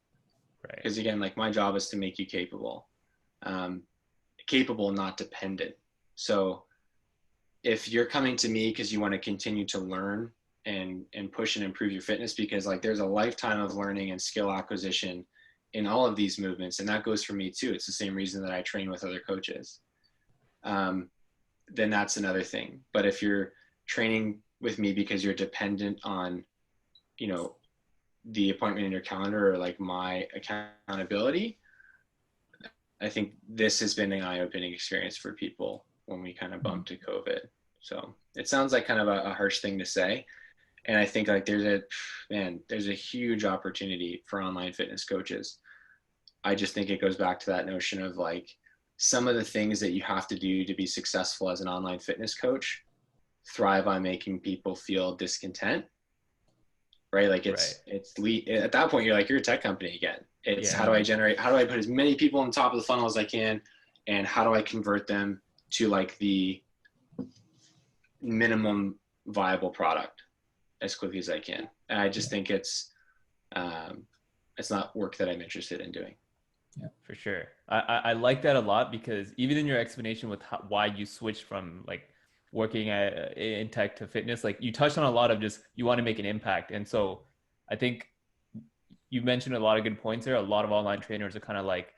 Right. Because again, like, my job is to make you capable, not dependent. So if you're coming to me because you want to continue to learn and push and improve your fitness, because like there's a lifetime of learning and skill acquisition in all of these movements, and that goes for me too. It's the same reason that I train with other coaches. Then that's another thing. But if you're training with me because you're dependent on, you know, the appointment in your calendar or like my accountability, I think this has been an eye-opening experience for people when we kind of bumped to COVID. So it sounds like kind of a harsh thing to say. And I think like there's a huge opportunity for online fitness coaches. I just think it goes back to that notion of like, some of the things that you have to do to be successful as an online fitness coach thrive on making people feel discontent, right? Like at that point, you're like, you're a tech company again. It's how do I put as many people on the top of the funnel as I can, and how do I convert them to like the minimum viable product as quickly as I can. And I just think it's not work that I'm interested in doing. Yeah, for sure. I like that a lot, because even in your explanation with why you switched from like working in tech to fitness, like you touched on a lot of just, you want to make an impact. And so I think you mentioned a lot of good points there. A lot of online trainers are kind of like,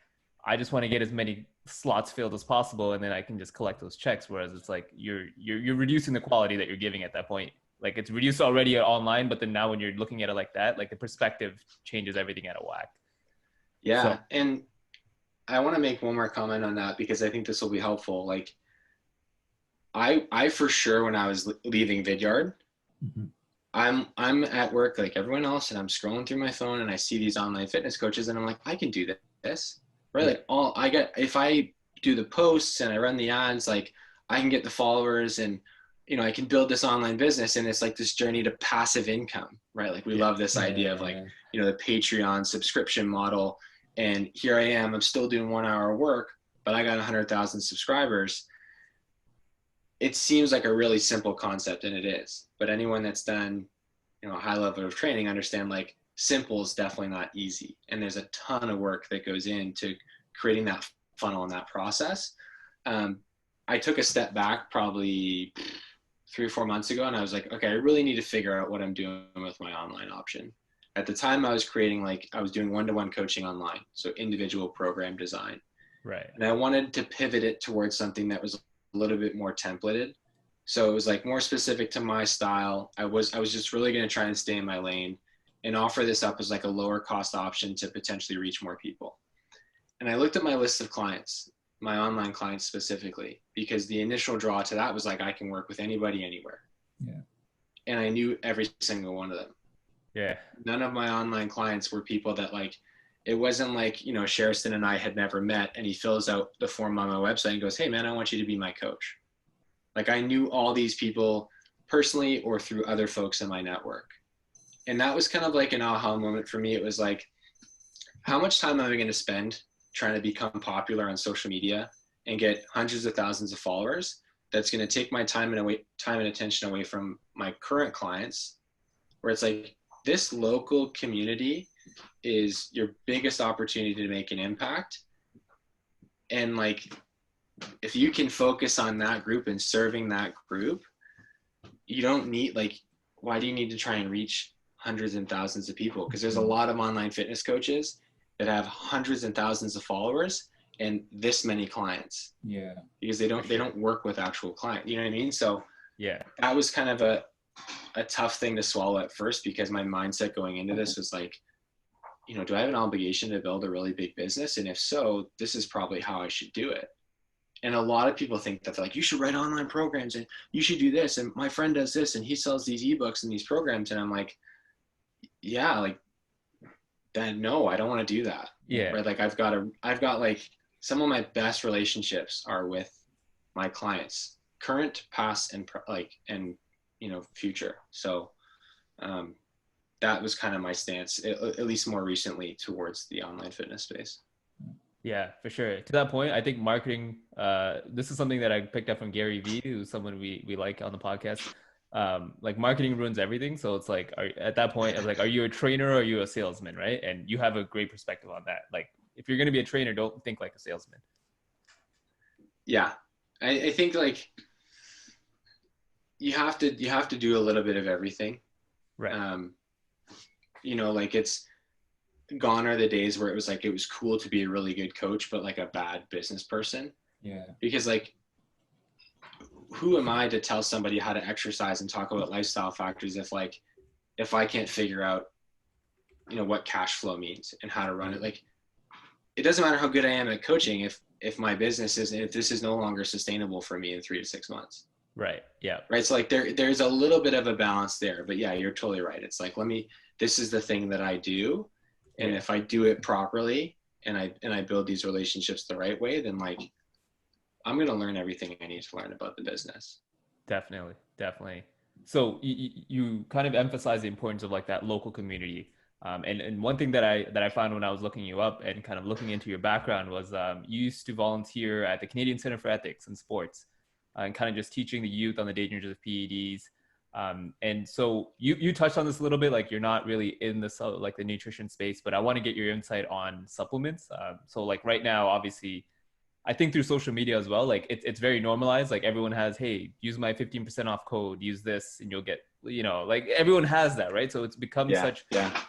I just want to get as many slots filled as possible, and then I can just collect those checks. Whereas it's like, you're reducing the quality that you're giving at that point. Like, it's reduced already online, but then now when you're looking at it like that, like the perspective changes everything out of whack. Yeah. So, and I want to make one more comment on that, because I think this will be helpful. Like, I for sure, when I was leaving Vidyard, I'm at work like everyone else, and I'm scrolling through my phone and I see these online fitness coaches, and I'm like, I can do this, right? Like, if I do the posts and I run the ads, like I can get the followers, and you know, I can build this online business. And it's like this journey to passive income, right? Like we love this idea of like, you know, the Patreon subscription model. And here I am, I'm still doing 1 hour work, but I got 100,000 subscribers. It seems like a really simple concept, and it is, but anyone that's done, you know, a high level of training understand like simple is definitely not easy. And there's a ton of work that goes into creating that funnel and that process. I took a step back probably 3 or 4 months ago, and I was like, okay, I really need to figure out what I'm doing with my online option. At the time I was doing one-to-one coaching online. So individual program design. Right. And I wanted to pivot it towards something that was a little bit more templated. So it was like more specific to my style. I was just really going to try and stay in my lane and offer this up as like a lower cost option to potentially reach more people. And I looked at my list of clients, my online clients specifically, because the initial draw to that was like, I can work with anybody, anywhere. Yeah. And I knew every single one of them. Yeah. None of my online clients were people that like, it wasn't like, you know, Sherison and I had never met, and he fills out the form on my website and goes, hey man, I want you to be my coach. Like I knew all these people personally or through other folks in my network. And that was kind of like an aha moment for me. It was like, how much time am I going to spend trying to become popular on social media and get hundreds of thousands of followers? That's going to take my time and attention away from my current clients, where it's like, this local community is your biggest opportunity to make an impact. And like, if you can focus on that group and serving that group, you don't need, like, why do you need to try and reach hundreds and thousands of people? Because there's a lot of online fitness coaches that have hundreds and thousands of followers and this many clients. Yeah. Because they don't work with actual clients. You know what I mean? So Yeah. that was kind of a tough thing to swallow at first, because my mindset going into this was like, you know, do I have an obligation to build a really big business? And if so, this is probably how I should do it. And a lot of people think that they're like, you should write online programs and you should do this. And my friend does this and he sells these ebooks and these programs. And I'm like, yeah, like, then no, I don't want to do that. Yeah. Right. Like I've got like, some of my best relationships are with my clients, current, past, and you know, future. So that was kind of my stance, at least more recently, towards the online fitness space. Yeah, for sure. To that point, I think marketing, this is something that I picked up from Gary Vee, who's someone we like on the podcast. Like marketing ruins everything. So it's like, at that point, I was like, are you a trainer or are you a salesman, right? And you have a great perspective on that. Like, if you're going to be a trainer, don't think like a salesman. Yeah. I think like you have to do a little bit of everything. Right. You know, like it's gone are the days where it was like, it was cool to be a really good coach, but like a bad business person. Yeah. Because like, who am I to tell somebody how to exercise and talk about lifestyle factors if I can't figure out, you know, what cash flow means and how to run it? Like, it doesn't matter how good I am at coaching if my business if this is no longer sustainable for me in 3 to 6 months. Right. Yeah. Right. So like there's a little bit of a balance there, but yeah, you're totally right. It's like, this is the thing that I do. And if I do it properly and I build these relationships the right way, then like, I'm going to learn everything I need to learn about the business. Definitely. So you kind of emphasize the importance of like that local community. And one thing that I found when I was looking you up and kind of looking into your background was you used to volunteer at the Canadian Center for Ethics in Sports and kind of just teaching the youth on the dangers of PEDs. And so you touched on this a little bit, like you're not really in the nutrition space, but I want to get your insight on supplements. So like right now, obviously, I think through social media as well, like it's very normalized. Like everyone has, hey, use my 15% off code, use this and you'll get, you know, like everyone has that, right? So it's become such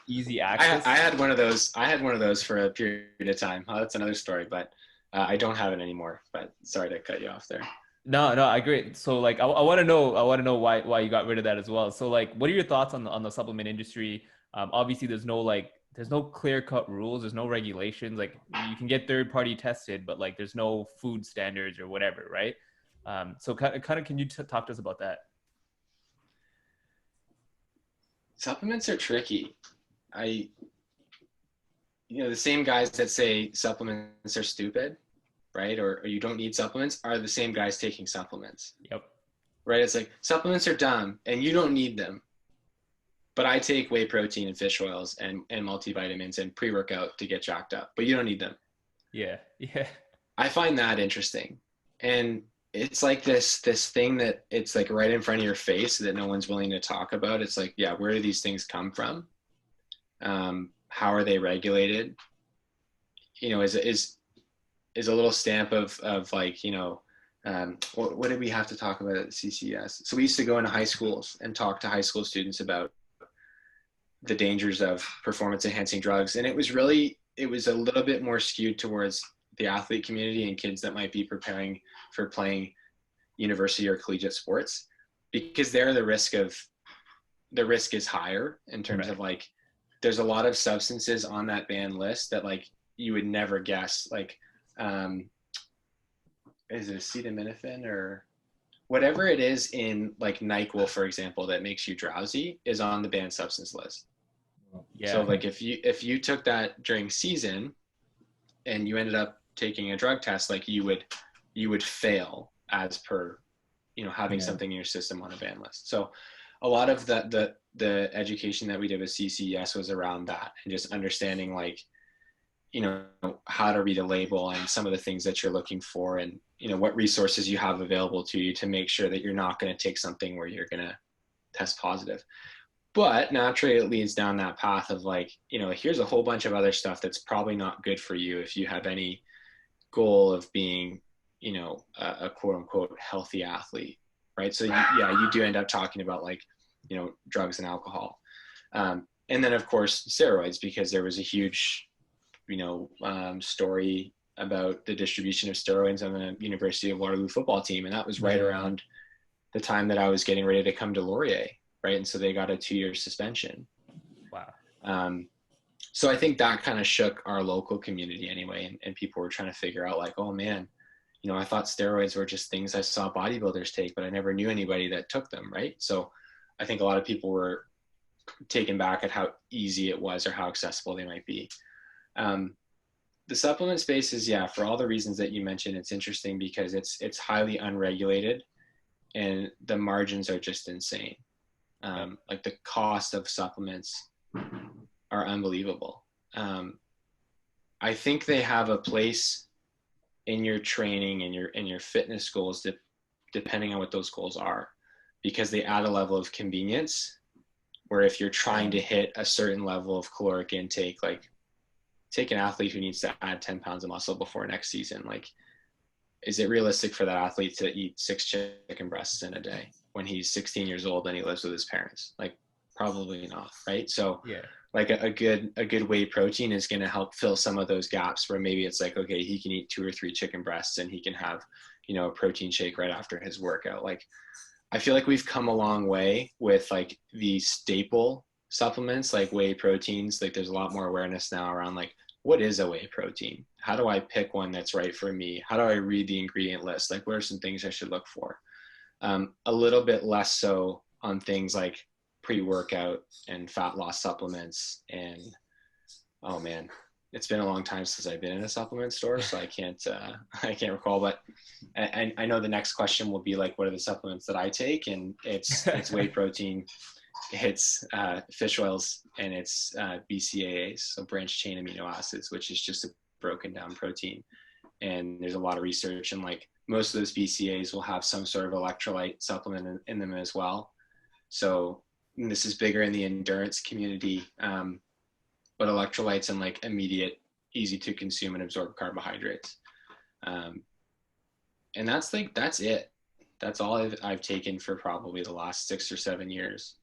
easy access. I had one of those for a period of time. Oh, that's another story, but I don't have it anymore, but sorry to cut you off there. No, I agree. So like, I want to know why you got rid of that as well. So like, what are your thoughts on the supplement industry? Obviously there's no clear cut rules. There's no regulations. Like you can get third party tested, but like, there's no food standards or whatever. Right. So kind of, can you talk to us about that? Supplements are tricky. The same guys that say supplements are stupid, right? Or you don't need supplements are the same guys taking supplements. Yep. Right. It's like supplements are dumb and you don't need them. But I take whey protein and fish oils and multivitamins and pre-workout to get jacked up, but you don't need them. Yeah. I find that interesting. And it's like this thing that it's like right in front of your face that no one's willing to talk about. It's like, yeah, where do these things come from? How are they regulated? You know, is a little stamp of like, you know, what did we have to talk about at CCS? So we used to go into high schools and talk to high school students about the dangers of performance enhancing drugs. And it was a little bit more skewed towards the athlete community and kids that might be preparing for playing university or collegiate sports, because there the risk is higher in terms of like, there's a lot of substances on that banned list that like you would never guess, like, is it acetaminophen or whatever it is in like NyQuil, for example, that makes you drowsy is on the banned substance list. Yeah. So like if you took that during season and you ended up taking a drug test, like you would fail as per having something in your system on a ban list. So a lot of the education that we did with CCES was around that, and just understanding like, how to read a label and some of the things that you're looking for, and, what resources you have available to you to make sure that you're not going to take something where you're going to test positive. But naturally it leads down that path of like, here's a whole bunch of other stuff that's probably not good for you if you have any goal of being, a quote unquote healthy athlete, right? So you do end up talking about like, drugs and alcohol. And then of course steroids, because there was a huge, story about the distribution of steroids on the University of Waterloo football team. And that was right around the time that I was getting ready to come to Laurier. Right. And so they got a 2-year suspension. Wow. So I think that kind of shook our local community anyway. And people were trying to figure out like, oh man, I thought steroids were just things I saw bodybuilders take, but I never knew anybody that took them. Right. So I think a lot of people were taken back at how easy it was or how accessible they might be. The supplement space is, for all the reasons that you mentioned, it's interesting because it's highly unregulated and the margins are just insane. Like the cost of supplements are unbelievable. I think they have a place in your training and your fitness goals, depending on what those goals are, because they add a level of convenience where if you're trying to hit a certain level of caloric intake, like take an athlete who needs to add 10 pounds of muscle before next season, like, is it realistic for that athlete to eat 6 chicken breasts in a day when he's 16 years old and he lives with his parents? Like, probably not, right? So like a good whey protein is going to help fill some of those gaps where maybe it's like, okay, he can eat 2 or 3 chicken breasts and he can have, a protein shake right after his workout. Like, I feel like we've come a long way with like the staple supplements, like whey proteins. Like there's a lot more awareness now around like, what is a whey protein? How do I pick one that's right for me? How do I read the ingredient list? Like, what are some things I should look for? A little bit less so on things like pre-workout and fat loss supplements. And, oh man, it's been a long time since I've been in a supplement store, so I can't recall, but I know the next question will be like, what are the supplements that I take? And it's whey protein, it's fish oils, and it's BCAAs, so branched chain amino acids, which is just a broken down protein. And there's a lot of research, and like most of those BCAAs will have some sort of electrolyte supplement in them as well. So this is bigger in the endurance community, but electrolytes and like immediate, easy to consume and absorb carbohydrates. And that's it. That's all I've taken for probably the last 6 or 7 years.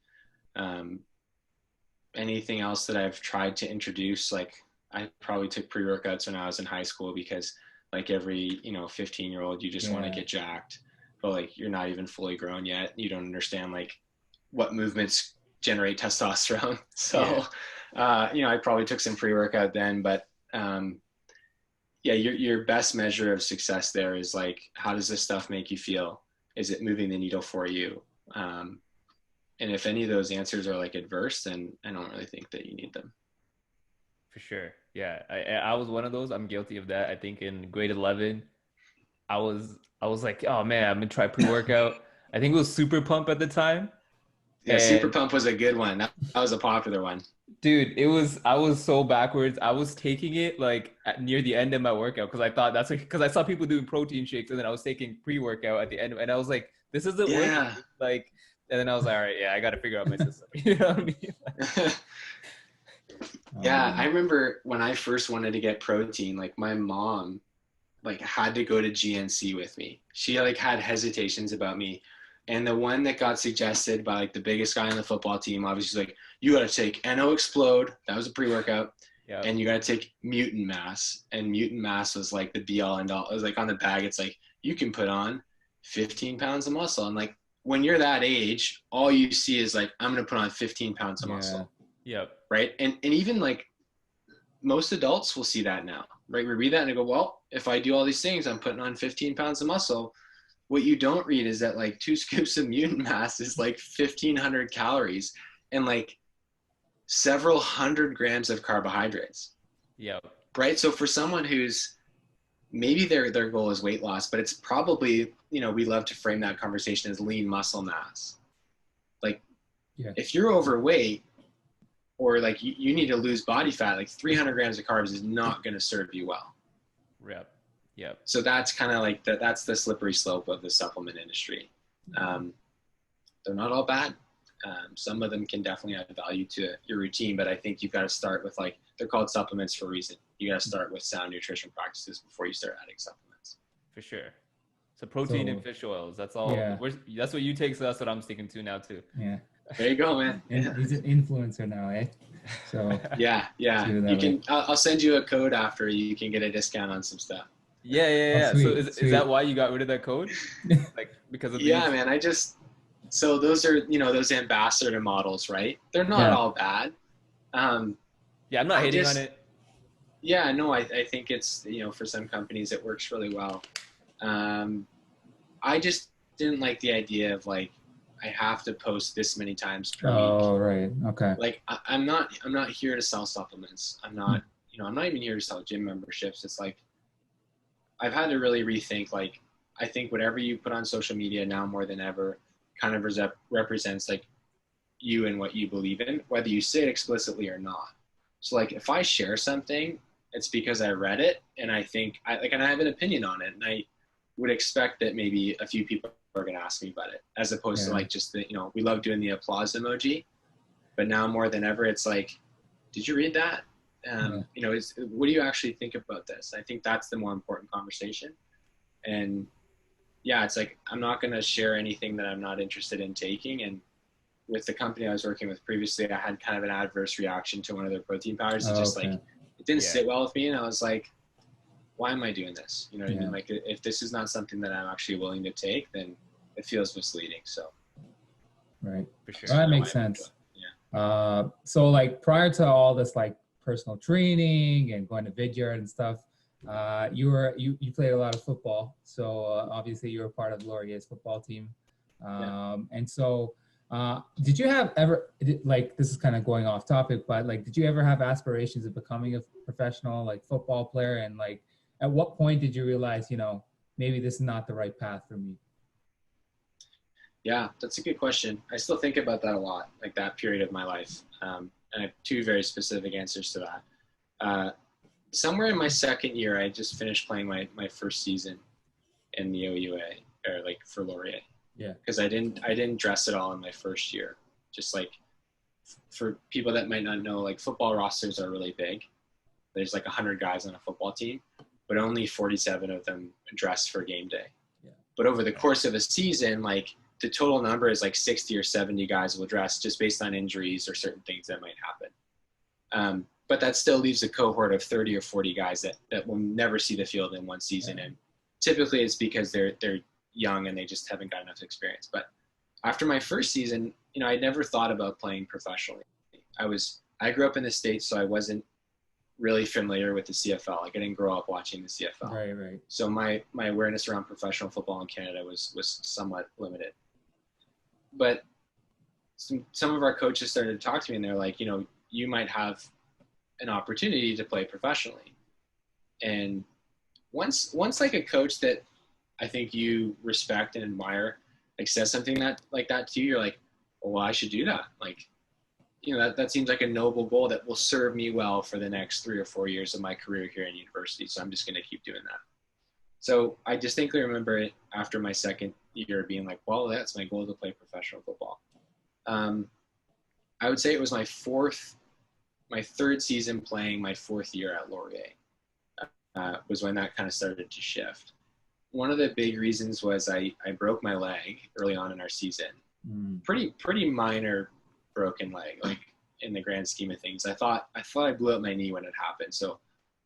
Anything else that I've tried to introduce, like I probably took pre-workouts when I was in high school because like every 15-year-old, you just want to get jacked, but like you're not even fully grown yet. You don't understand like what movements generate testosterone. So I probably took some pre-workout then, but your best measure of success there is like, how does this stuff make you feel? Is it moving the needle for you? And if any of those answers are like adverse, then I don't really think that you need them. For sure. Yeah. I was one of those. I'm guilty of that. I think in grade 11, I was like, oh man, I'm going to try pre-workout. I think it was Super Pump at the time. Yeah. And Super Pump was a good one. That was a popular one. Dude, I was so backwards. I was taking it like near the end of my workout because I thought that's like, because I saw people doing protein shakes and then I was taking pre-workout at the end. And I was like, this isn't working. Like, and then I was like, all right, I got to figure out my system. You know what I mean? Yeah, I remember when I first wanted to get protein, like my mom like had to go to GNC with me. She like had hesitations about me. And the one that got suggested by like the biggest guy on the football team, obviously like, you got to take NO Explode. That was a pre-workout. Yep. And you got to take Mutant Mass. And Mutant Mass was like the be all end all. It was like on the bag, it's like, you can put on 15 pounds of muscle. And like, when you're that age, all you see is like, I'm going to put on 15 pounds of muscle. Yep. Right. And even like most adults will see that now, right? We read that and I go, well, if I do all these things, I'm putting on 15 pounds of muscle. What you don't read is that like 2 scoops of Mutant Mass is like 1,500 calories and like several hundred grams of carbohydrates. Yep. Right. So for someone who's maybe their goal is weight loss, but it's probably, you know, we love to frame that conversation as lean muscle mass. Like if you're overweight or like you need to lose body fat, like 300 grams of carbs is not going to serve you well. Yep. So that's kind of like that's the slippery slope of the supplement industry. They're not all bad. Some of them can definitely add value to your routine, but I think you've got to start with, like, they're called supplements for a reason. You got to start with sound nutrition practices before you start adding supplements. For sure. So protein and fish oils, that's all. Yeah. That's what you take, so that's what I'm sticking to now too. Yeah. There you go, man. And he's an influencer now, eh? So yeah. You can. I'll send you a code after. You can get a discount on some stuff. Yeah. Sweet, so is that why you got rid of that code? Like because of man. So those are, you know, those ambassador models, right? They're not all bad. I'm not hating on it. Yeah, no, I think it's, you know, for some companies it works really well. I just didn't like the idea of, like, I have to post this many times per week. Oh, right. Okay. Like I'm not here to sell supplements. I'm not even here to sell gym memberships. It's like, I've had to really rethink, like, I think whatever you put on social media now more than ever kind of represents, like, you and what you believe in, whether you say it explicitly or not. So, like, if I share something, it's because I read it and I think and I have an opinion on it, and I would expect that maybe a few people are going to ask me about it, as opposed to, like, just the, you know, we love doing the applause emoji, but now more than ever, it's like, did you read that? You know, what do you actually think about this? I think that's the more important conversation. And yeah, it's like, I'm not going to share anything that I'm not interested in taking. And with the company I was working with previously, I had kind of an adverse reaction to one of their protein powders. It just like, it didn't sit well with me. And I was like, why am I doing this? You know what I mean? Like, if this is not something that I'm actually willing to take, then it feels misleading. So. Right. For sure. Well, that makes sense. Yeah. So, like, prior to all this, like, personal training and going to Vidyard and stuff, you played a lot of football. So obviously you were part of Laurier's football team. And so did you have ever, like, this is kind of going off topic, but, like, did you ever have aspirations of becoming a professional, like, football player? And, like, at what point did you realize, you know, maybe this is not the right path for me? Yeah, that's a good question. I still think about that a lot, like that period of my life. And I have two very specific answers to that. Somewhere in my second year, I just finished playing my first season in the OUA, or, like, for Laurier. Yeah. Because I didn't dress at all in my first year. Just, like, for people that might not know, like, football rosters are really big. There's like 100 guys on a football team, but only 47 of them dress for game day. Yeah. But over the course of a season, like, the total number is like 60 or 70 guys will dress, just based on injuries or certain things that might happen. But that still leaves a cohort of 30 or 40 guys that will never see the field in one season. And typically it's because they're young and they just haven't got enough experience. But after my first season, you know, I never thought about playing professionally. I grew up in the States, so I wasn't really familiar with the CFL. Like, I didn't grow up watching the CFL. Right. So my awareness around professional football in Canada was somewhat limited. But some of our coaches started to talk to me, and they're like, you know, you might have an opportunity to play professionally. And once like a coach that I think you respect and admire, like, says something like that to you, you're like, well, I should do that. Like, you know, that seems like a noble goal that will serve me well for the next 3 or 4 years of my career here in university. So I'm just going to keep doing that. So I distinctly remember it after my second year being like, well, that's my goal, to play professional football. I would say it was my third season playing, my fourth year at Laurier, was when that kind of started to shift. One of the big reasons was I broke my leg early on in our season. Pretty minor broken leg, like, in the grand scheme of things. I thought I blew out my knee when it happened. So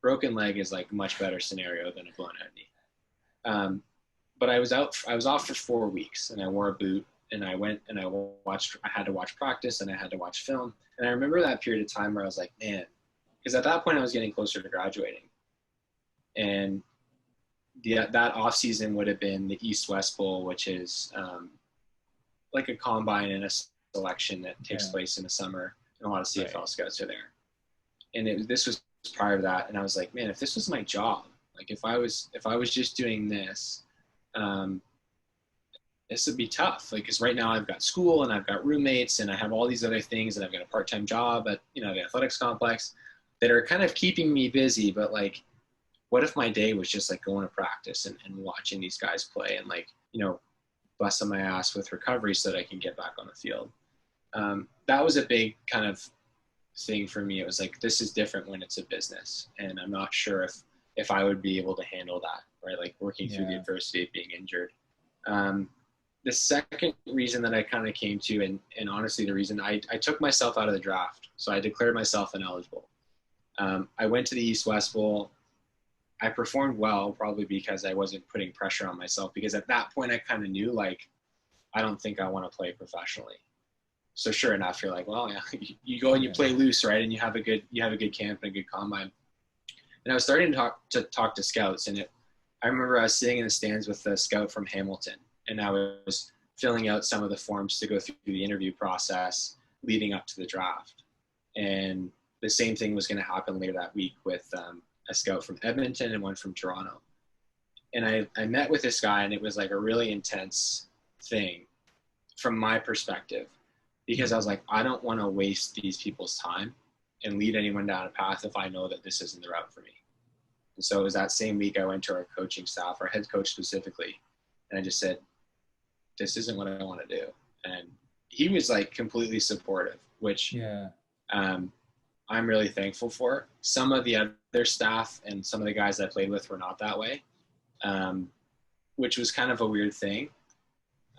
broken leg is like a much better scenario than a blown out knee. But I was off for 4 weeks, and I wore a boot, and I went and I had to watch practice, and I had to watch film. And I remember that period of time where I was like, man, because at that point I was getting closer to graduating. And that off season would have been the East-West Bowl, which is like a combine and a selection that takes place in the summer, and a lot of CFL scouts are there. And this was prior to that, and I was like, man, if this was my job, Like if I was just doing this, this would be tough. Like, cause right now I've got school and I've got roommates and I have all these other things and I've got a part-time job at, you know, the athletics complex that are kind of keeping me busy. But like, what if my day was just like going to practice and watching these guys play and like, you know, busting my ass with recovery so that I can get back on the field. That was a big kind of thing for me. It was like, this is different when it's a business, and I'm not sure if I would be able to handle that, right? Like working through the adversity of being injured. The second reason that I kind of came to, and honestly, the reason I took myself out of the draft. So I declared myself ineligible. I went to the East-West Bowl. I performed well, probably because I wasn't putting pressure on myself, because at that point I kind of knew, like, I don't think I want to play professionally. So sure enough, you're like, well, yeah, you go and you play loose, right? And you have a good camp and a good combine. And I was starting to talk to scouts, and I remember I was sitting in the stands with a scout from Hamilton, and I was filling out some of the forms to go through the interview process leading up to the draft. And the same thing was going to happen later that week with a scout from Edmonton and one from Toronto. And I met with this guy, and it was like a really intense thing from my perspective, because I was like, I don't want to waste these people's time and lead anyone down a path if I know that this isn't the route for me. And so it was that same week I went to our coaching staff, our head coach specifically, and I just said, this isn't what I want to do. And he was like completely supportive, which I'm really thankful for. Some of the other staff and some of the guys I played with were not that way, which was kind of a weird thing.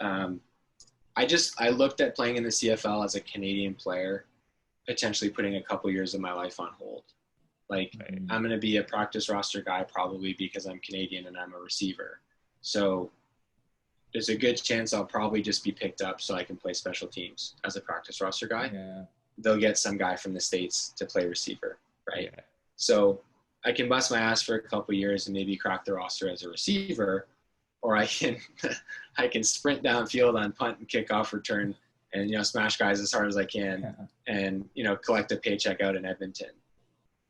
I looked at playing in the CFL as a Canadian player, potentially putting a couple years of my life on hold. Like, I'm going to be a practice roster guy probably because I'm Canadian and I'm a receiver. So there's a good chance I'll probably just be picked up so I can play special teams as a practice roster guy. Yeah. They'll get some guy from the States to play receiver, right? Yeah. So I can bust my ass for a couple years and maybe crack the roster as a receiver, or I can sprint downfield on punt and kickoff return and, you know, smash guys as hard as I can and, you know, collect a paycheck out in Edmonton.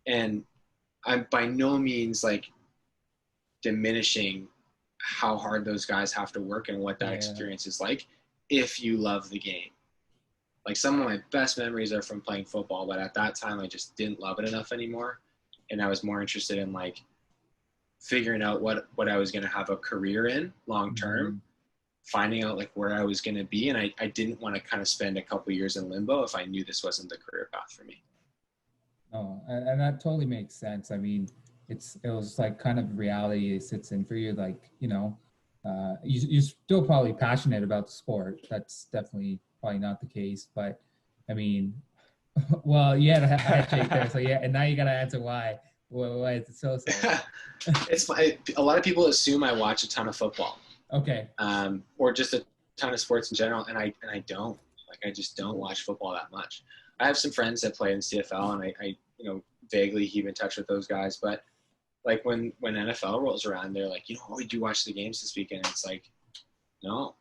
And I'm by no means like diminishing how hard those guys have to work and what that experience is like if you love the game. Like, some of my best memories are from playing football, but at that time I just didn't love it enough anymore. And I was more interested in like figuring out what I was going to have a career in long term, finding out like where I was going to be. And I didn't want to kind of spend a couple years in limbo if I knew this wasn't the career path for me. Oh, and that totally makes sense. I mean, it was like kind of reality sits in for you. Like, you know, you're still probably passionate about the sport. That's definitely probably not the case, but I mean, well, you had a handshake there, so yeah, and now you gotta answer why. Why is it so? It's a lot of people assume I watch a ton of football. Okay. Or just a ton of sports in general, and I don't. Like, I just don't watch football that much. I have some friends that play in CFL, and I you know, vaguely keep in touch with those guys, but like when NFL rolls around, they're like, you know, oh, did you watch the games this weekend? And it's like, no.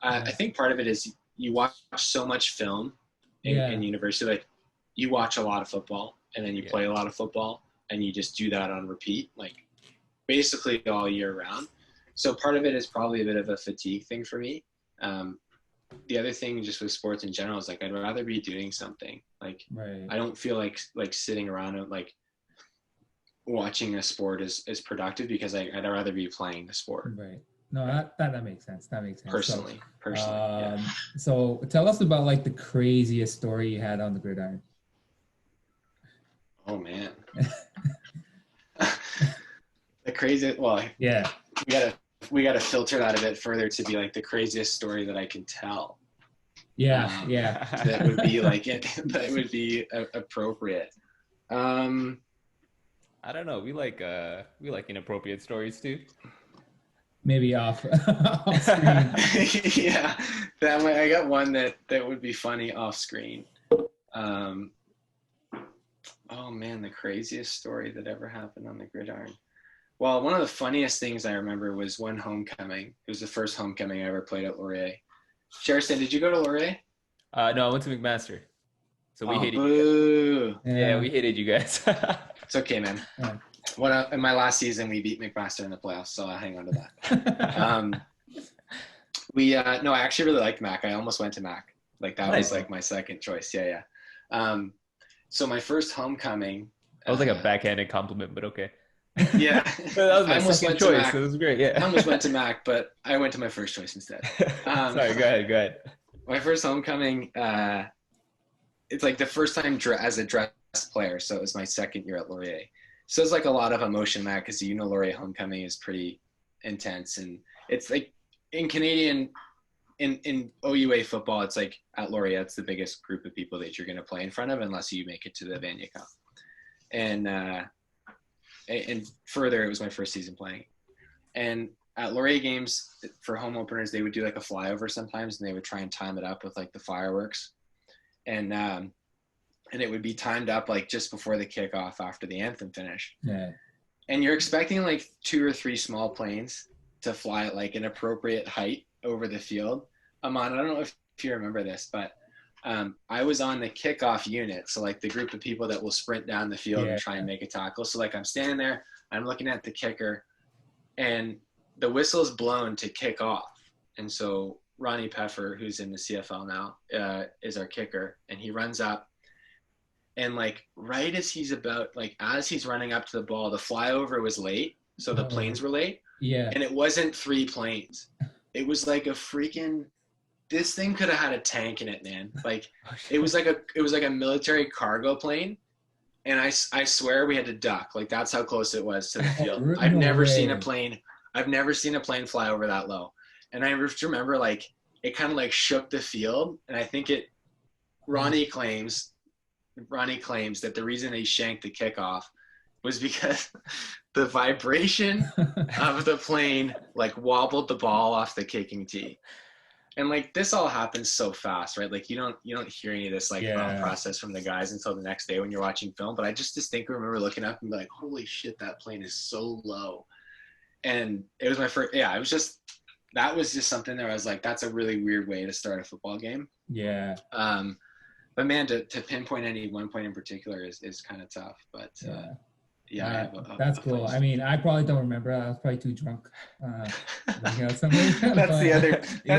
I think part of it is you watch so much film in university. Like, you watch a lot of football, and then you play a lot of football, and you just do that on repeat, like basically all year round. So part of it is probably a bit of a fatigue thing for me. The other thing just with sports in general is like, I'd rather be doing something. Like, I don't feel like sitting around and like watching a sport is productive, because I'd rather be playing the sport. Right. No, that makes sense. That makes sense. Personally. So tell us about like the craziest story you had on the gridiron. Oh man. The craziest, well, yeah. We gotta filter that a bit further to be like the craziest story that I can tell. Yeah. That would be like that would be appropriate. I don't know. We like inappropriate stories too. Maybe off screen. Yeah, I got one that would be funny off screen. Oh man, the craziest story that ever happened on the gridiron. Well, one of the funniest things I remember was one homecoming. It was the first homecoming I ever played at Laurier. Sheristan, did you go to Laurier? No, I went to McMaster. So we hated you guys. Yeah, we hated you guys. It's okay, man. In my last season, we beat McMaster in the playoffs, so I'll hang on to that. No, I actually really liked Mac. I almost went to Mac. Like that was like my second choice. Yeah. So my first homecoming. That was like a backhanded compliment, but okay. Yeah. That was my second choice. It was great. Yeah. I almost went to Mac, but I went to my first choice instead. Sorry, go ahead. My first homecoming, it's like the first time as a dress player. So it was my second year at Laurier. So it's like a lot of emotion, Mac, because Laurier homecoming is pretty intense. And it's like in Canadian, in OUA football, it's like at Laurier, it's the biggest group of people that you're going to play in front of unless you make it to the Vanier Cup. And further, it was my first season playing. And at Laurier games, for home openers, they would do like a flyover sometimes, and they would try and time it up with like the fireworks. And it would be timed up like just before the kickoff after the anthem finish. Yeah. And you're expecting like 2 or 3 small planes to fly at like an appropriate height over the field. Aman, I don't know if you remember this, but I was on the kickoff unit. So like the group of people that will sprint down the field and try and make a tackle. So like I'm standing there, I'm looking at the kicker, and the whistle's blown to kick off. And so Ronnie Peffer, who's in the CFL now, is our kicker. And he runs up, and like right as he's as he's running up to the ball, the flyover was late. So the planes were late. Yeah. And it wasn't 3 planes. It was like a freaking, this thing could have had a tank in it, man. Like it was like a military cargo plane. And I swear we had to duck. Like that's how close it was to the field. I've never seen a plane fly over that low. And I just remember like it kind of like shook the field. And I think Ronnie claims that the reason he shanked the kickoff was because the vibration of the plane like wobbled the ball off the kicking tee. And like this all happens so fast, right? Like you don't hear any of this like thought process from the guys until the next day when you're watching film. But I just distinctly remember looking up and be like, holy shit, that plane is so low. And it was my first, that was just something that I was like, that's a really weird way to start a football game. Yeah. But man, to pinpoint any one point in particular is kind of tough. But that's cool. I mean, I probably don't remember. I was probably too drunk. That's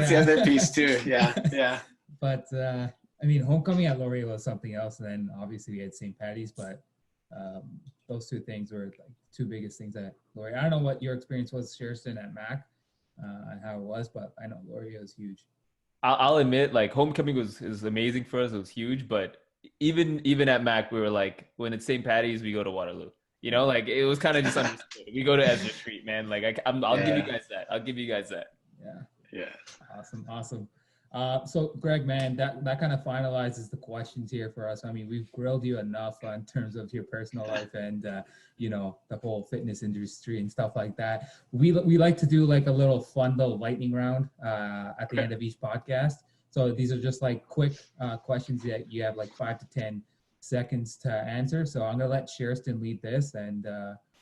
the other piece too. Yeah. But I mean, homecoming at Laurier was something else. And then obviously we had St. Patty's, but those 2 things were like 2 biggest things at Laurier. I don't know what your experience was, Sherston, at Mac, and how it was, but I know Laurier was huge. I'll admit, like homecoming was amazing for us. It was huge, but even at Mac, we were like, when it's St. Patty's, we go to Waterloo. Like it was kind of just understood. We go to Ezra Street, man. Like I'll give you guys that. I'll give you guys that. Yeah. Awesome. So Greg, man, that kind of finalizes the questions here for us. I mean, we've grilled you enough in terms of your personal life and the whole fitness industry and stuff like that. We like to do like a little fun little lightning round at the end of each podcast. So these are just like quick questions that you have like 5 to 10 seconds to answer. So I'm gonna let Sherston lead this and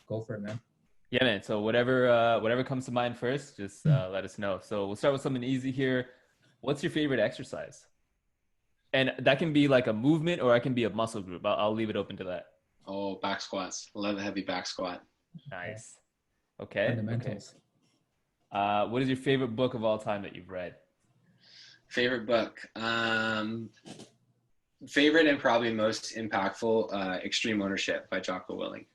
go for it, man. Yeah, man. So whatever comes to mind first, just let us know. So we'll start with something easy here. What's your favorite exercise? And that can be like a movement or it can be a muscle group. I'll leave it open to that. Oh, back squats. I love a heavy back squat. Nice. Okay. Fundamentals. Okay. What is your favorite book of all time that you've read? Favorite book. Favorite and probably most impactful, Extreme Ownership by Jocko Willink.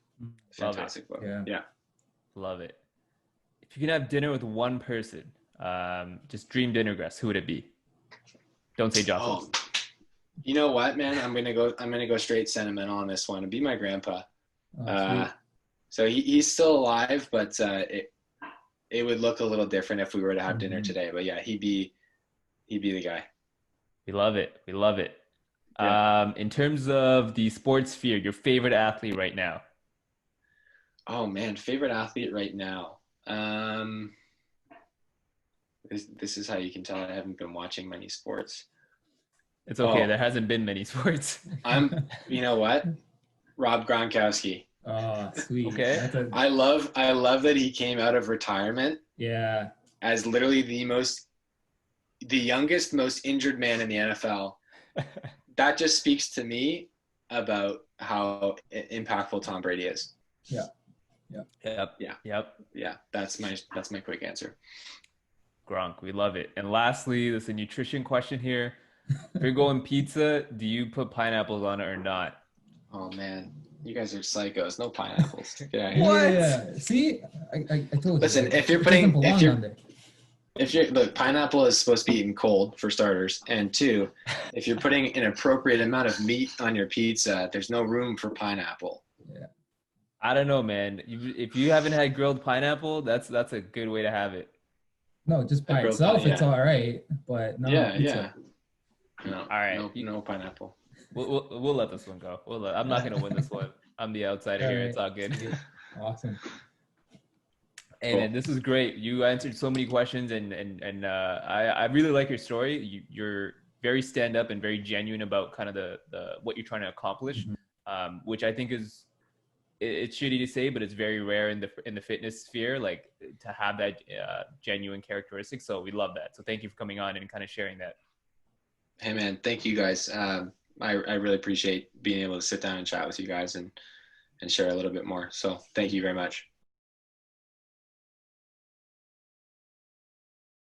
Fantastic book. Yeah. Love it. If you could have dinner with one person, just dream dinner guest, who would it be? Don't say Jocko. Oh, you know what, man? I'm gonna go straight sentimental on this one. It'd be my grandpa. So he's still alive, but it would look a little different if we were to have dinner today. But yeah, he'd be the guy. We love it. Yeah. In terms of the sports sphere, your favorite athlete right now? Oh man, favorite athlete right now. This is how you can tell I haven't been watching many sports. It's okay. There hasn't been many sports. You know what? Rob Gronkowski. Oh, sweet. Okay. I love that he came out of retirement. Yeah. As literally the youngest, most injured man in the NFL. That just speaks to me about how impactful Tom Brady is. Yeah. Yep. Yeah. Yep. Yeah, that's my quick answer. Gronk, we love it. And lastly, there's a nutrition question here. If you're going pizza, do you put pineapples on it or not? Oh man, you guys are psychos. No pineapples. Get out of Yeah, here. yeah, yeah. See, I told you. Listen, like, if you're it doesn't putting, belong on there. look, pineapple is supposed to be eaten cold for starters, and two, if you're putting an appropriate amount of meat on your pizza, there's no room for pineapple. Yeah. I don't know, man. If you haven't had grilled pineapple, that's a good way to have it. No, just by grilled itself, pine, it's yeah. all right, but not on pizza. No, All right. no pineapple. We'll let this one go. I'm not gonna win this one. I'm the outsider here. It's all good. Sweet. Awesome. Hey, Cool. man, this is great. You answered so many questions, and I really like your story. You're very stand up and very genuine about kind of the what you're trying to accomplish, which I think is it's shitty to say, but it's very rare in the fitness sphere, like to have that genuine characteristic. So we love that. So thank you for coming on and kind of sharing that. Hey man, thank you guys. I really appreciate being able to sit down and chat with you guys and share a little bit more. So thank you very much.